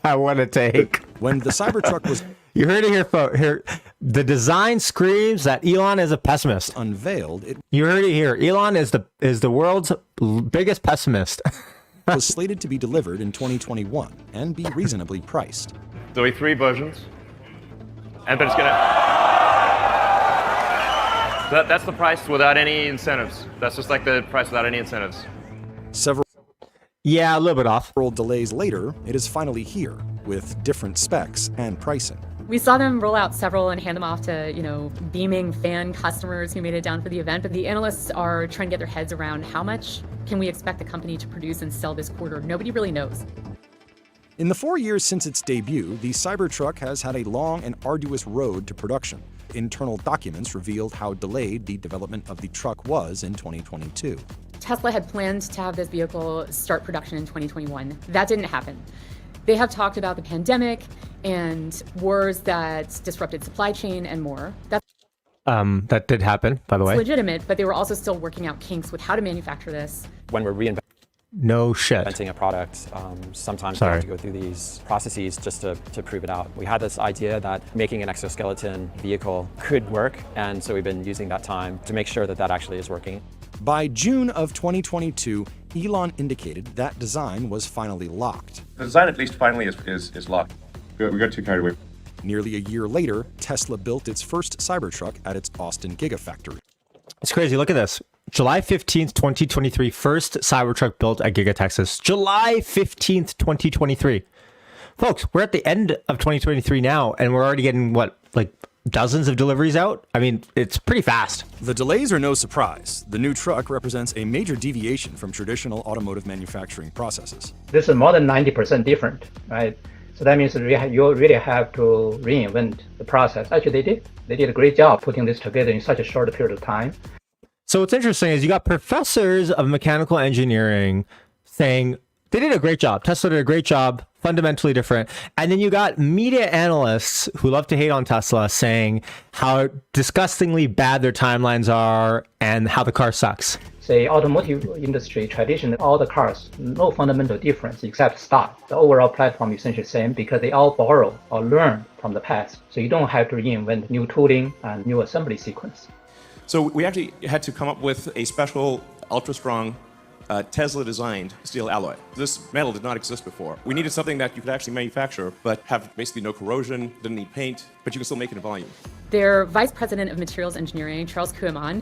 I want to take. When the Cybertruck was... You heard it here, folks. Here, the design screams that Elon is a pessimist. Unveiled, you heard it here. Elon is the world's biggest pessimist. was slated to be delivered in 2021 and be reasonably priced. There'll be 3 versions, but it's gonna. That's the price without any incentives. That's just like the price without any incentives. Several a little bit off. Delays later, it is finally here with different specs and pricing. We saw them roll out several and hand them off to, beaming fan customers who made it down for the event. But the analysts are trying to get their heads around how much can we expect the company to produce and sell this quarter. Nobody really knows. In the 4 years since its debut, the Cybertruck has had a long and arduous road to production. Internal documents revealed how delayed the development of the truck was in 2022. Tesla had planned to have this vehicle start production in 2021. That didn't happen. They have talked about the pandemic and wars that disrupted supply chain and more. That did happen, by the way. Legitimate, but they were also still working out kinks with how to manufacture this. When we're reinventing No shit. a product, sometimes we have to go through these processes just to prove it out. We had this idea that making an exoskeleton vehicle could work, and so we've been using that time to make sure that that actually is working. By June of 2022, Elon indicated that design was finally locked. The design, at least, finally is locked. We got too carried away. Nearly a year later, Tesla built its first Cybertruck at its Austin Gigafactory. It's crazy. Look at this. July 15th, 2023, first Cybertruck built at Giga Texas. July 15th, 2023. Folks, we're at the end of 2023 now, and we're already getting, dozens of deliveries out? I mean, it's pretty fast. The delays are no surprise. The new truck represents a major deviation from traditional automotive manufacturing processes. This is more than 90% different, right? So that means you really have to reinvent the process. Actually, they did. They did a great job putting this together in such a short period of time. So what's interesting is you got professors of mechanical engineering saying they did a great job. Tesla did a great job, fundamentally different. And then you got media analysts who love to hate on Tesla saying how disgustingly bad their timelines are and how the car sucks. Say automotive industry, traditionally, all the cars, no fundamental difference except style. The overall platform is essentially the same because they all borrow or learn from the past. So you don't have to reinvent new tooling and new assembly sequence. So we actually had to come up with a special, ultra-strong, Tesla-designed steel alloy. This metal did not exist before. We needed something that you could actually manufacture, but have basically no corrosion, didn't need paint, but you can still make it in volume. Their vice president of materials engineering, Charles Kuehmann,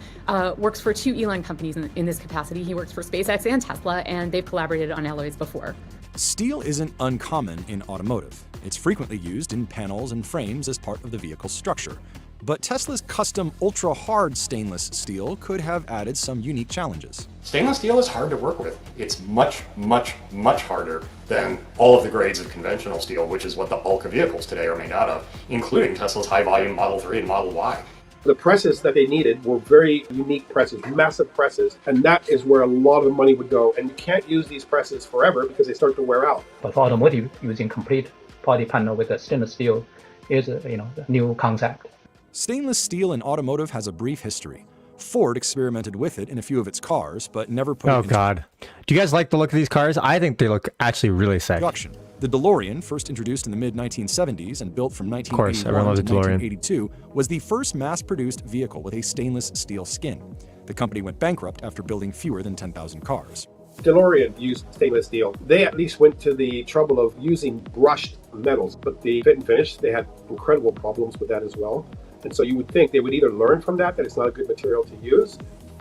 works for two Elon companies in this capacity. He works for SpaceX and Tesla, and they've collaborated on alloys before. Steel isn't uncommon in automotive. It's frequently used in panels and frames as part of the vehicle's structure. But Tesla's custom ultra-hard stainless steel could have added some unique challenges. Stainless steel is hard to work with. It's much, much, much harder than all of the grades of conventional steel, which is what the bulk of vehicles today are made out of, including Tesla's high-volume Model 3 and Model Y. The presses that they needed were very unique presses, massive presses, and that is where a lot of the money would go. And you can't use these presses forever because they start to wear out. But for automotive, using complete body panel with a stainless steel is a new concept. Stainless steel in automotive has a brief history. Ford experimented with it in a few of its cars, but never put it into God. Do you guys like the look of these cars? I think they look actually really sick. production. The DeLorean, first introduced in the mid-1970s and built from 1981 everyone loves to a DeLorean. 1982, was the first mass-produced vehicle with a stainless steel skin. The company went bankrupt after building fewer than 10,000 cars. DeLorean used stainless steel. They at least went to the trouble of using brushed metals, but the fit and finish, they had incredible problems with that as well. And so you would think they would either learn from that it's not a good material to use,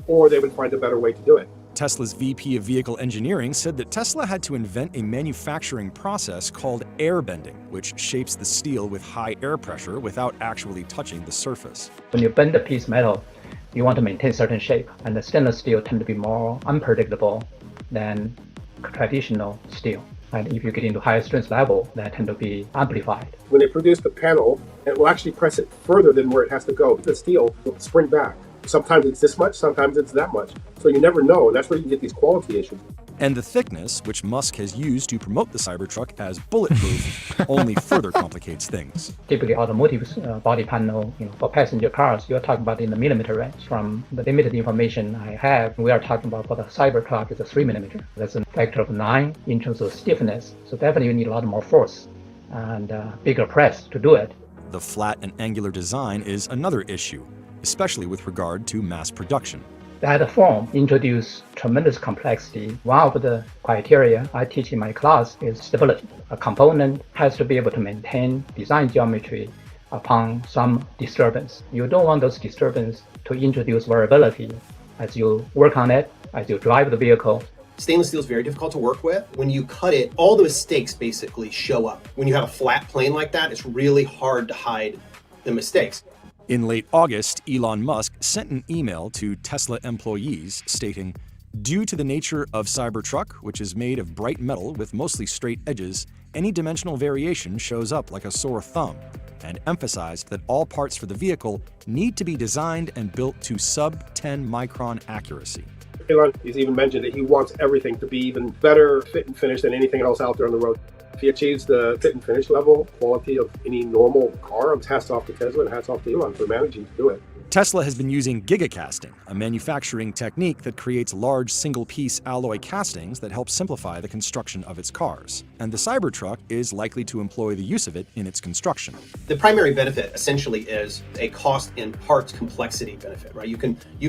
or they would find a better way to do it. Tesla's VP of Vehicle Engineering said that Tesla had to invent a manufacturing process called air bending, which shapes the steel with high air pressure without actually touching the surface. When you bend a piece of metal, you want to maintain certain shape, and the stainless steel tend to be more unpredictable than traditional steel. And if you get into higher strength level, that tend to be amplified. When they produce the panel, it will actually press it further than where it has to go. The steel will spring back. Sometimes it's this much, sometimes it's that much. So you never know, and that's where you can get these quality issues. And the thickness, which Musk has used to promote the Cybertruck as bulletproof, only further complicates things. Typically, automotive body panel, for passenger cars, you're talking about in the millimeter range. From the limited information I have, we are talking about for the Cybertruck is a 3 millimeter. That's a factor of 9 in terms of stiffness. So definitely you need a lot more force and bigger press to do it. The flat and angular design is another issue, especially with regard to mass production. That form introduces tremendous complexity. One of the criteria I teach in my class is stability. A component has to be able to maintain design geometry upon some disturbance. You don't want those disturbances to introduce variability as you work on it, as you drive the vehicle, Stainless steel is very difficult to work with. When you cut it, all the mistakes basically show up. When you have a flat plane like that, it's really hard to hide the mistakes. In late August, Elon Musk sent an email to Tesla employees stating, "Due to the nature of Cybertruck, which is made of bright metal with mostly straight edges, any dimensional variation shows up like a sore thumb," and emphasized that all parts for the vehicle need to be designed and built to sub-10 micron accuracy. Elon has even mentioned that he wants everything to be even better fit and finish than anything else out there on the road. If he achieves the fit and finish level quality of any normal car, hats off to Tesla and hats off to Elon for managing to do it. Tesla has been using gigacasting, a manufacturing technique that creates large single-piece alloy castings that help simplify the construction of its cars. And the Cybertruck is likely to employ the use of it in its construction. The primary benefit essentially is a cost and parts complexity benefit, right? You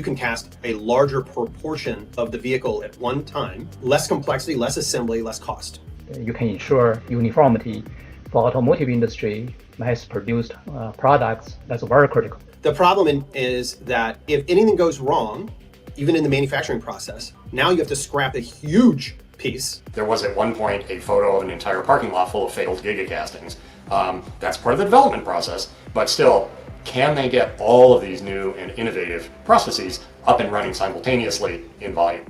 can cast a larger proportion of the vehicle at one time, less complexity, less assembly, less cost. You can ensure uniformity for automotive industry, mass-produced products. That's very critical. The problem is that if anything goes wrong, even in the manufacturing process, now you have to scrap a huge piece. There was at one point a photo of an entire parking lot full of failed gigacastings. That's part of the development process, but still, can they get all of these new and innovative processes up and running simultaneously in volume?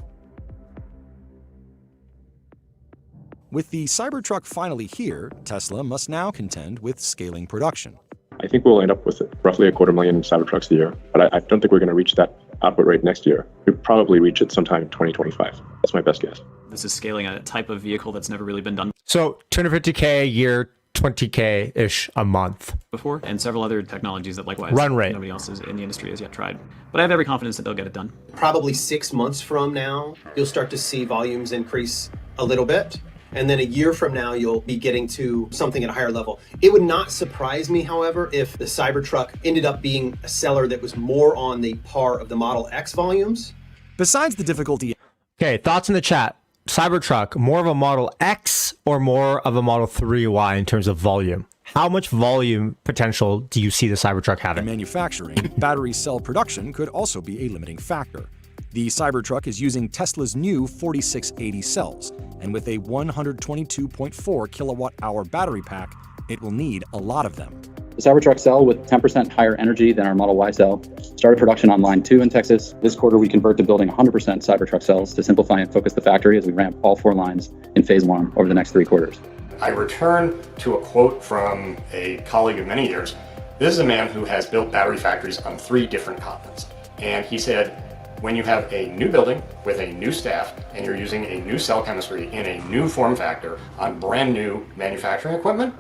With the Cybertruck finally here, Tesla must now contend with scaling production. I think we'll end up with roughly 250,000 Cybertrucks a year, but I don't think we're going to reach that output rate next year. We'll probably reach it sometime in 2025. That's my best guess. This is scaling a type of vehicle that's never really been done So 250K a year, 20K-ish a month. before, and several other technologies that likewise Run rate. nobody else in the industry has yet tried. But I have every confidence that they'll get it done. Probably 6 months from now, you'll start to see volumes increase a little bit. And then a year from now, you'll be getting to something at a higher level. It would not surprise me, however, if the Cybertruck ended up being a seller that was more on the par of the Model X volumes. Besides the difficulty... Okay, thoughts in the chat. Cybertruck, more of a Model X or more of a Model 3Y in terms of volume? How much volume potential do you see the Cybertruck having? Manufacturing, battery cell production could also be a limiting factor. The Cybertruck is using Tesla's new 4680 cells, and with a 122.4 kilowatt-hour battery pack, it will need a lot of them. The Cybertruck cell with 10% higher energy than our Model Y cell started production on line 2 in Texas. This quarter, we convert to building 100% Cybertruck cells to simplify and focus the factory as we ramp all 4 lines in phase 1 over the next 3 quarters. I return to a quote from a colleague of many years. This is a man who has built battery factories on 3 different continents. And he said, when you have a new building with a new staff and you're using a new cell chemistry in a new form factor on brand new manufacturing equipment,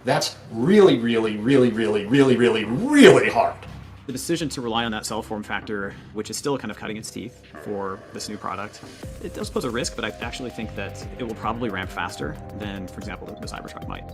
that's really, really, really, really, really, really, really hard. The decision to rely on that cell form factor, which is still kind of cutting its teeth for this new product, it does pose a risk, but I actually think that it will probably ramp faster than, for example, the Cybertruck might.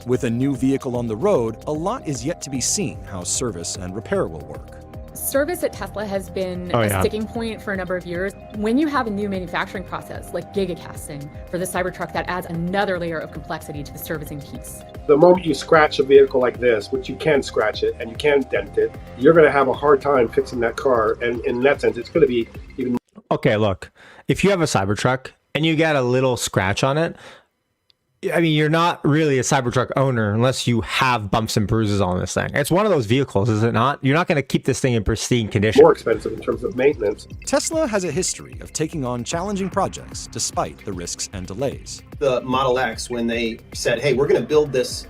With a new vehicle on the road, a lot is yet to be seen how service and repair will work. Service at Tesla has been Oh, a yeah. sticking point for a number of years. When you have a new manufacturing process like gigacasting for the Cybertruck, that adds another layer of complexity to the servicing piece. The moment you scratch a vehicle like this, which you can scratch it and you can dent it, you're going to have a hard time fixing that car. And in that sense, it's going to be even... Okay, look, if you have a Cybertruck and you get a little scratch on it, I mean, you're not really a Cybertruck owner unless you have bumps and bruises on this thing. It's one of those vehicles, is it not? You're not going to keep this thing in pristine condition. more expensive in terms of maintenance. Tesla has a history of taking on challenging projects despite the risks and delays. The Model X, when they said, hey, we're going to build this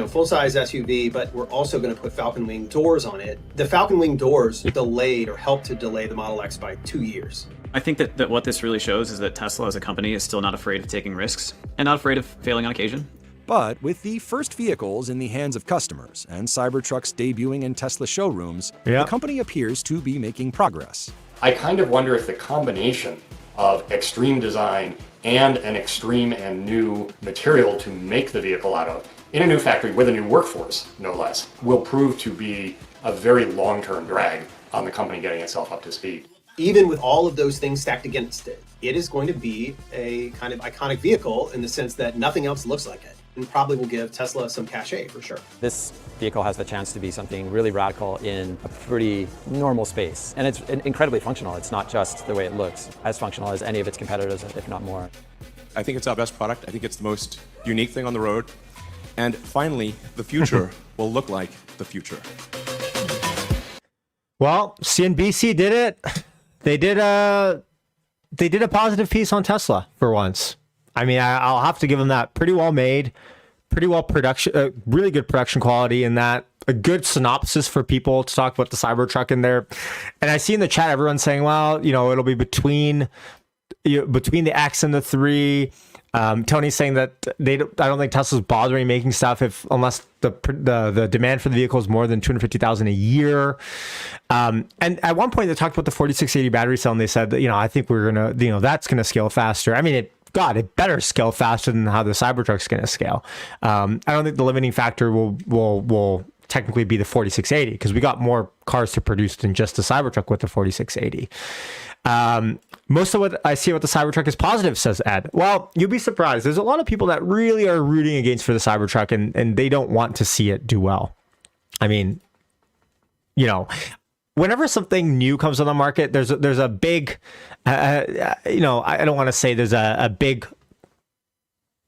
full-size SUV, but we're also going to put Falcon Wing doors on it. The Falcon Wing doors delayed or helped to delay the Model X by 2 years. I think that what this really shows is that Tesla as a company is still not afraid of taking risks and not afraid of failing on occasion. But with the first vehicles in the hands of customers and Cybertrucks debuting in Tesla showrooms, the company appears to be making progress. I kind of wonder if the combination of extreme design and an extreme and new material to make the vehicle out of in a new factory with a new workforce, no less, will prove to be a very long-term drag on the company getting itself up to speed. Even with all of those things stacked against it, it is going to be a kind of iconic vehicle in the sense that nothing else looks like it. and probably will give Tesla some cachet for sure. This vehicle has the chance to be something really radical in a pretty normal space. And it's incredibly functional. It's not just the way it looks, as functional as any of its competitors, if not more. I think it's our best product. I think it's the most unique thing on the road. And finally, the future will look like the future. Well, CNBC did it. They did a positive piece on Tesla for once. I mean, I'll have to give them that. Pretty well made, pretty well production, really good production quality in that. A good synopsis for people to talk about the Cybertruck in there. And I see in the chat everyone saying, well, it'll be between the X and the 3. Tony's saying that I don't think Tesla's bothering making stuff unless the demand for the vehicle is more than 250,000 a year. And at one point they talked about the 4680 battery cell, and they said that, I think we're gonna, that's gonna scale faster. I mean, it better scale faster than how the Cybertruck's gonna scale. I don't think the limiting factor will technically be the 4680 because we got more cars to produce than just the Cybertruck with the 4680. Most of what I see about the Cybertruck is positive, says Ed. Well, you'd be surprised. There's a lot of people that really are rooting against for the Cybertruck, and they don't want to see it do well. I mean, whenever something new comes on the market, there's a big, I don't want to say there's a big,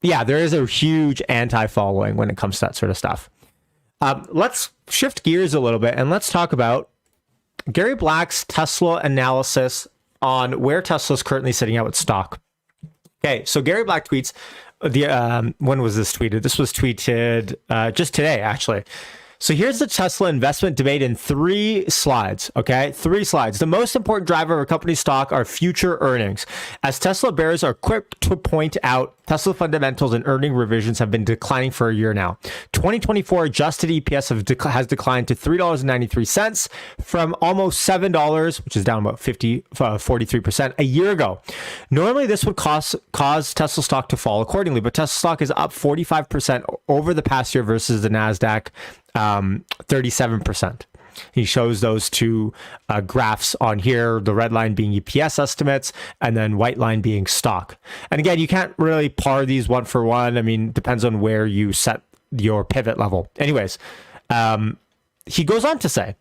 there is a huge anti-following when it comes to that sort of stuff. Let's shift gears a little bit and let's talk about Gary Black's Tesla analysis on where Tesla is currently sitting out with stock. Okay, so Gary Black tweets, when was this tweeted? This was tweeted just today, actually. So here's the Tesla investment debate in 3 slides, okay? 3 slides. The most important driver of a company's stock are future earnings. As Tesla bears are quick to point out, Tesla fundamentals and earning revisions have been declining for a year now. 2024 adjusted EPS has declined to $3.93 from almost $7, which is down about 43% a year ago. Normally, this would cause Tesla stock to fall accordingly, but Tesla stock is up 45% over the past year versus the NASDAQ 37%. He shows those 2 graphs on here, the red line being EPS estimates and then white line being stock. And again, you can't really par these one for one. I mean, depends on where you set your pivot level. Anyways, he goes on to say,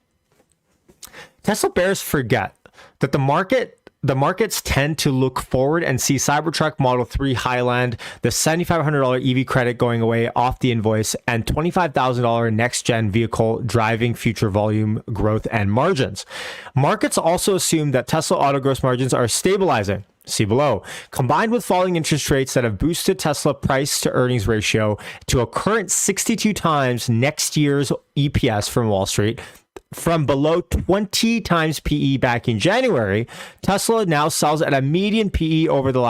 Tesla bears forget that the markets tend to look forward and see Cybertruck Model 3 Highland, the $7,500 EV credit going away off the invoice, and $25,000 next-gen vehicle driving future volume growth and margins. Markets also assume that Tesla auto gross margins are stabilizing. See below. Combined with falling interest rates that have boosted Tesla price to earnings ratio to a current 62 times next year's EPS from Wall Street, from below 20 times PE back in January, Tesla now sells at a median PE over the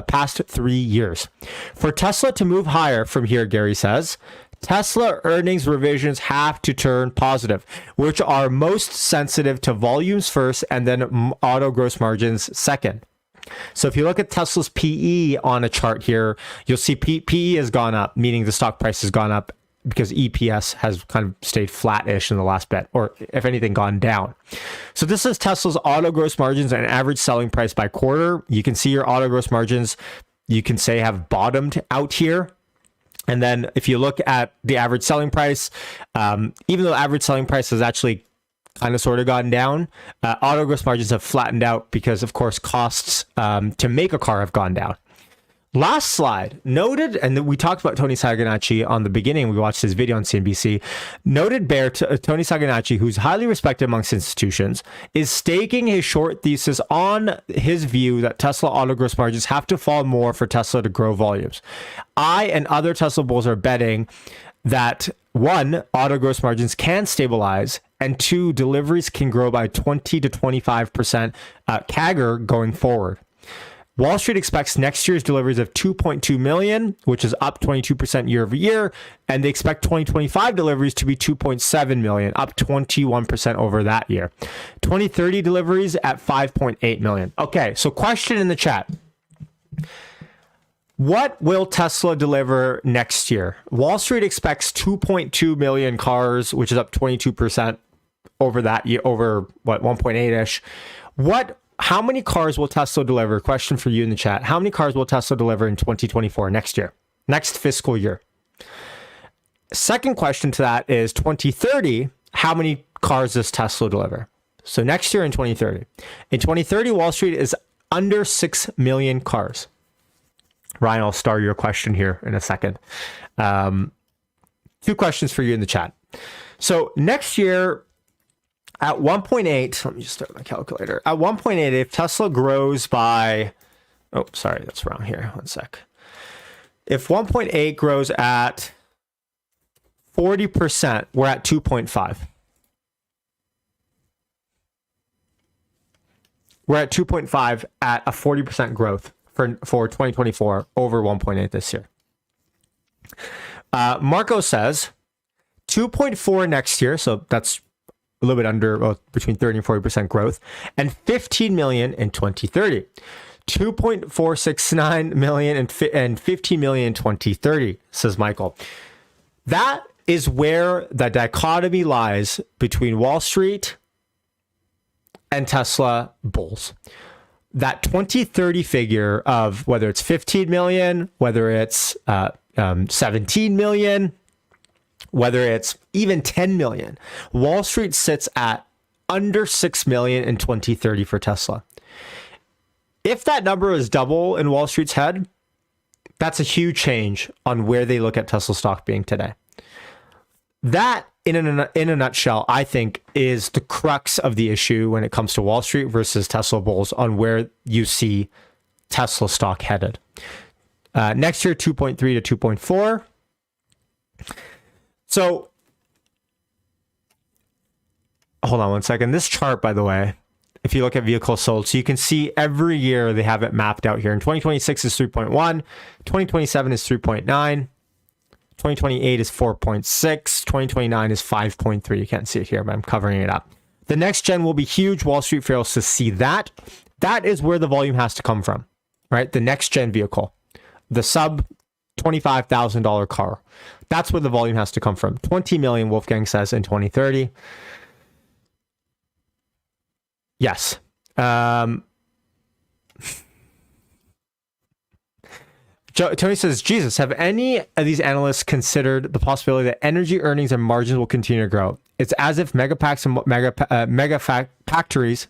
past 3 years. For Tesla to move higher from here, Gary says, Tesla earnings revisions have to turn positive, which are most sensitive to volumes first and then auto gross margins second. So if you look at Tesla's PE on a chart here, you'll see PE has gone up, meaning the stock price has gone up, because EPS has kind of stayed flat-ish in the last bit, or if anything, gone down. So this is Tesla's auto gross margins and average selling price by quarter. You can see your auto gross margins, you can say, have bottomed out here. And then if you look at the average selling price, even though average selling price has actually kind of sort of gone down, auto gross margins have flattened out because, of course, costs to make a car have gone down. Last slide, noted, and we talked about Tony Saganacci on the beginning. We watched his video on CNBC. Noted bear Tony Saganacci, who's highly respected amongst institutions, is staking his short thesis on his view that Tesla auto gross margins have to fall more for Tesla to grow volumes. I and other Tesla bulls are betting that 1, auto gross margins can stabilize, and 2, deliveries can grow by 20 to 25% CAGR going forward. Wall Street expects next year's deliveries of 2.2 million, which is up 22% year over year, and they expect 2025 deliveries to be 2.7 million, up 21% over that year. 2030 deliveries at 5.8 million. Okay, so question in the chat. What will Tesla deliver next year? Wall Street expects 2.2 million cars, which is up 22% over that year, over what, 1.8-ish. How many cars will Tesla deliver? Question for you in the chat. How many cars will Tesla deliver in 2024 next year? next fiscal year. Second question to that is 2030, how many cars does Tesla deliver? So next year in 2030. In 2030, Wall Street is under 6 million cars. Ryan, I'll star your question here in a second. 2 questions for you in the chat. So next year at 1.8, let me just start my calculator. At 1.8, if Tesla grows by, oh, sorry, that's wrong here. One sec. If 1.8 grows at 40%, we're at 2.5. We're at 2.5 at a 40% growth for 2024 over 1.8 this year. Marco says 2.4 next year, so that's a little bit under, well, between 30 and 40% growth, and 15 million in 2030. 2.469 million and 15 million in 2030, says Michael. That is where the dichotomy lies between Wall Street and Tesla bulls. That 2030 figure of whether it's 15 million, whether it's 17 million, whether it's even 10 million, Wall Street sits at under 6 million in 2030 for Tesla. If that number is double in Wall Street's head, that's a huge change on where they look at Tesla stock being today. That, in a nutshell, I think is the crux of the issue when it comes to Wall Street versus Tesla bulls on where you see Tesla stock headed. Next year, 2.3 to 2.4. So, hold on one second. This chart, by the way, if you look at vehicles sold, so you can see every year they have it mapped out here. In 2026 is 3.1, 2027 is 3.9, 2028 is 4.6, 2029 is 5.3. You can't see it here, but I'm covering it up. The next gen will be huge. Wall Street fails to see that. That is where the volume has to come from, right? The next gen vehicle, the sub $25,000 car. That's where the volume has to come from. 20 million, Wolfgang says, in 2030. Yes. Tony says, Jesus, have any of these analysts considered the possibility that energy earnings and margins will continue to grow? It's as if megapacks and mega factories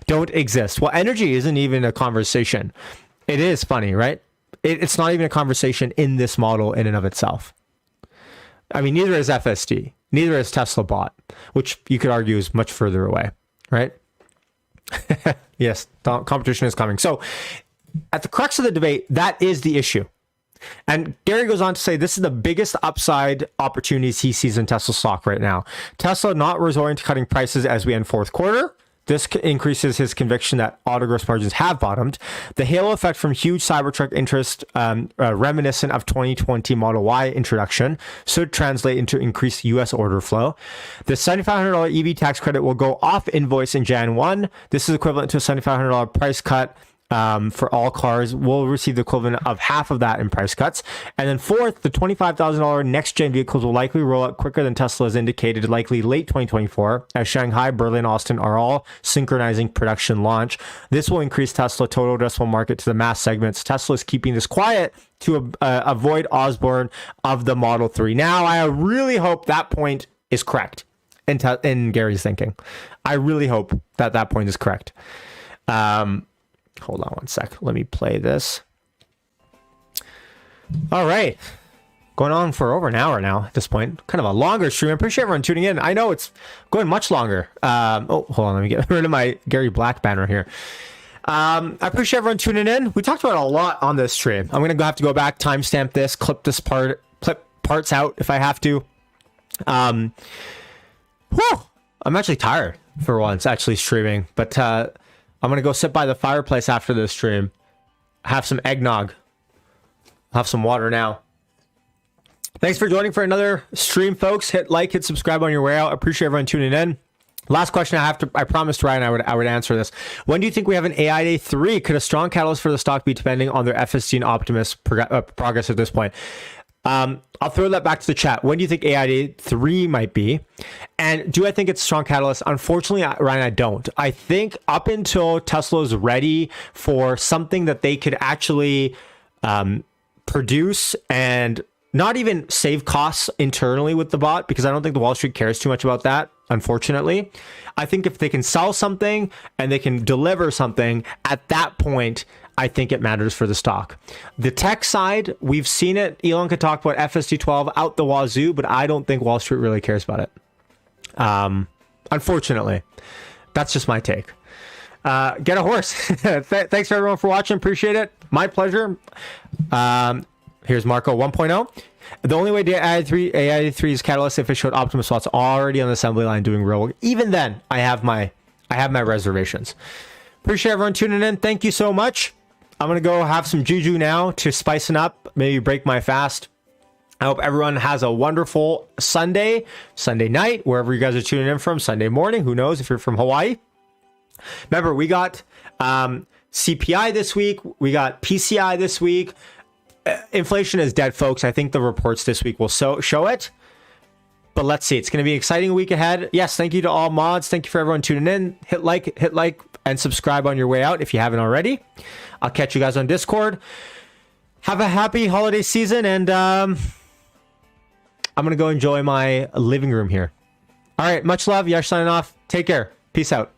don't exist. Well, energy isn't even a conversation. It is funny, right? It's not even a conversation in this model in and of itself. I mean, neither is FSD, neither is Tesla bot, which you could argue is much further away, right? Yes, competition is coming. So at the crux of the debate, that is the issue. And Gary goes on to say this is the biggest upside opportunities he sees in Tesla stock right now. Tesla not resorting to cutting prices as we end fourth quarter. This increases his conviction that auto gross margins have bottomed. The halo effect from huge Cybertruck interest, reminiscent of 2020 Model Y introduction, should translate into increased U.S. order flow. The $7,500 EV tax credit will go off invoice in Jan 1. This is equivalent to a $7,500 price cut. For all cars, will receive the equivalent of half of that in price cuts. And then fourth, the $25,000 next-gen vehicles will likely roll out quicker than Tesla has indicated, likely late 2024, as Shanghai, Berlin, Austin are all synchronizing production launch. This will increase Tesla total addressable market to the mass segments. Tesla is keeping this quiet to avoid Osborne of the Model 3. Now, I really hope that point is correct in Gary's thinking. I really hope that that point is correct. Hold on one sec. Let me play this. All right. Going on for over an hour now at this point. Kind of a longer stream. I appreciate everyone tuning in. I know it's going much longer. Oh, hold on. Let me get rid of my Gary Black banner here. I appreciate everyone tuning in. We talked about a lot on this stream. I'm going to have to go back, timestamp this, clip parts out if I have to. I'm actually tired for once, actually streaming. But I'm going to go sit by the fireplace after this stream, have some eggnog, have some water now. Thanks for joining for another stream, folks. Hit like, hit subscribe on your way out. I appreciate everyone tuning in. Last question I promised Ryan I would answer this. When do you think we have an AI Day 3? Could a strong catalyst for the stock be depending on their FSD and Optimus progress at this point? I'll throw that back to the chat. When do you think AI Day 3 might be? And do I think it's a strong catalyst? Unfortunately, Ryan, I don't. I think up until Tesla is ready for something that they could actually produce and not even save costs internally with the bot, because I don't think the Wall Street cares too much about that, unfortunately. I think if they can sell something and they can deliver something, at that point, I think it matters for the stock. The tech side, we've seen it. Elon could talk about FSD12 out the wazoo, but I don't think Wall Street really cares about it. Unfortunately, that's just my take. Get a horse. Thanks for everyone for watching. Appreciate it. My pleasure. Here's Marco 1.0. The only way AI3 is catalyst if it showed Optimus slots already on the assembly line doing real work. Even then, I have my reservations. Appreciate everyone tuning in. Thank you so much. I'm gonna go have some juju now to spicing up, maybe break my fast. I hope everyone has a wonderful Sunday night, wherever you guys are tuning in from. Sunday morning, who knows if you're from Hawaii. Remember, we got CPI this week. We got PCI this week. Inflation is dead, folks. I think the reports this week will show it. But let's see. It's going to be an exciting week ahead. Yes, thank you to all mods. Thank you for everyone tuning in. Hit like, and subscribe on your way out if you haven't already. I'll catch you guys on Discord. Have a happy holiday season, and I'm going to go enjoy my living room here. All right, much love. Yash signing off. Take care. Peace out.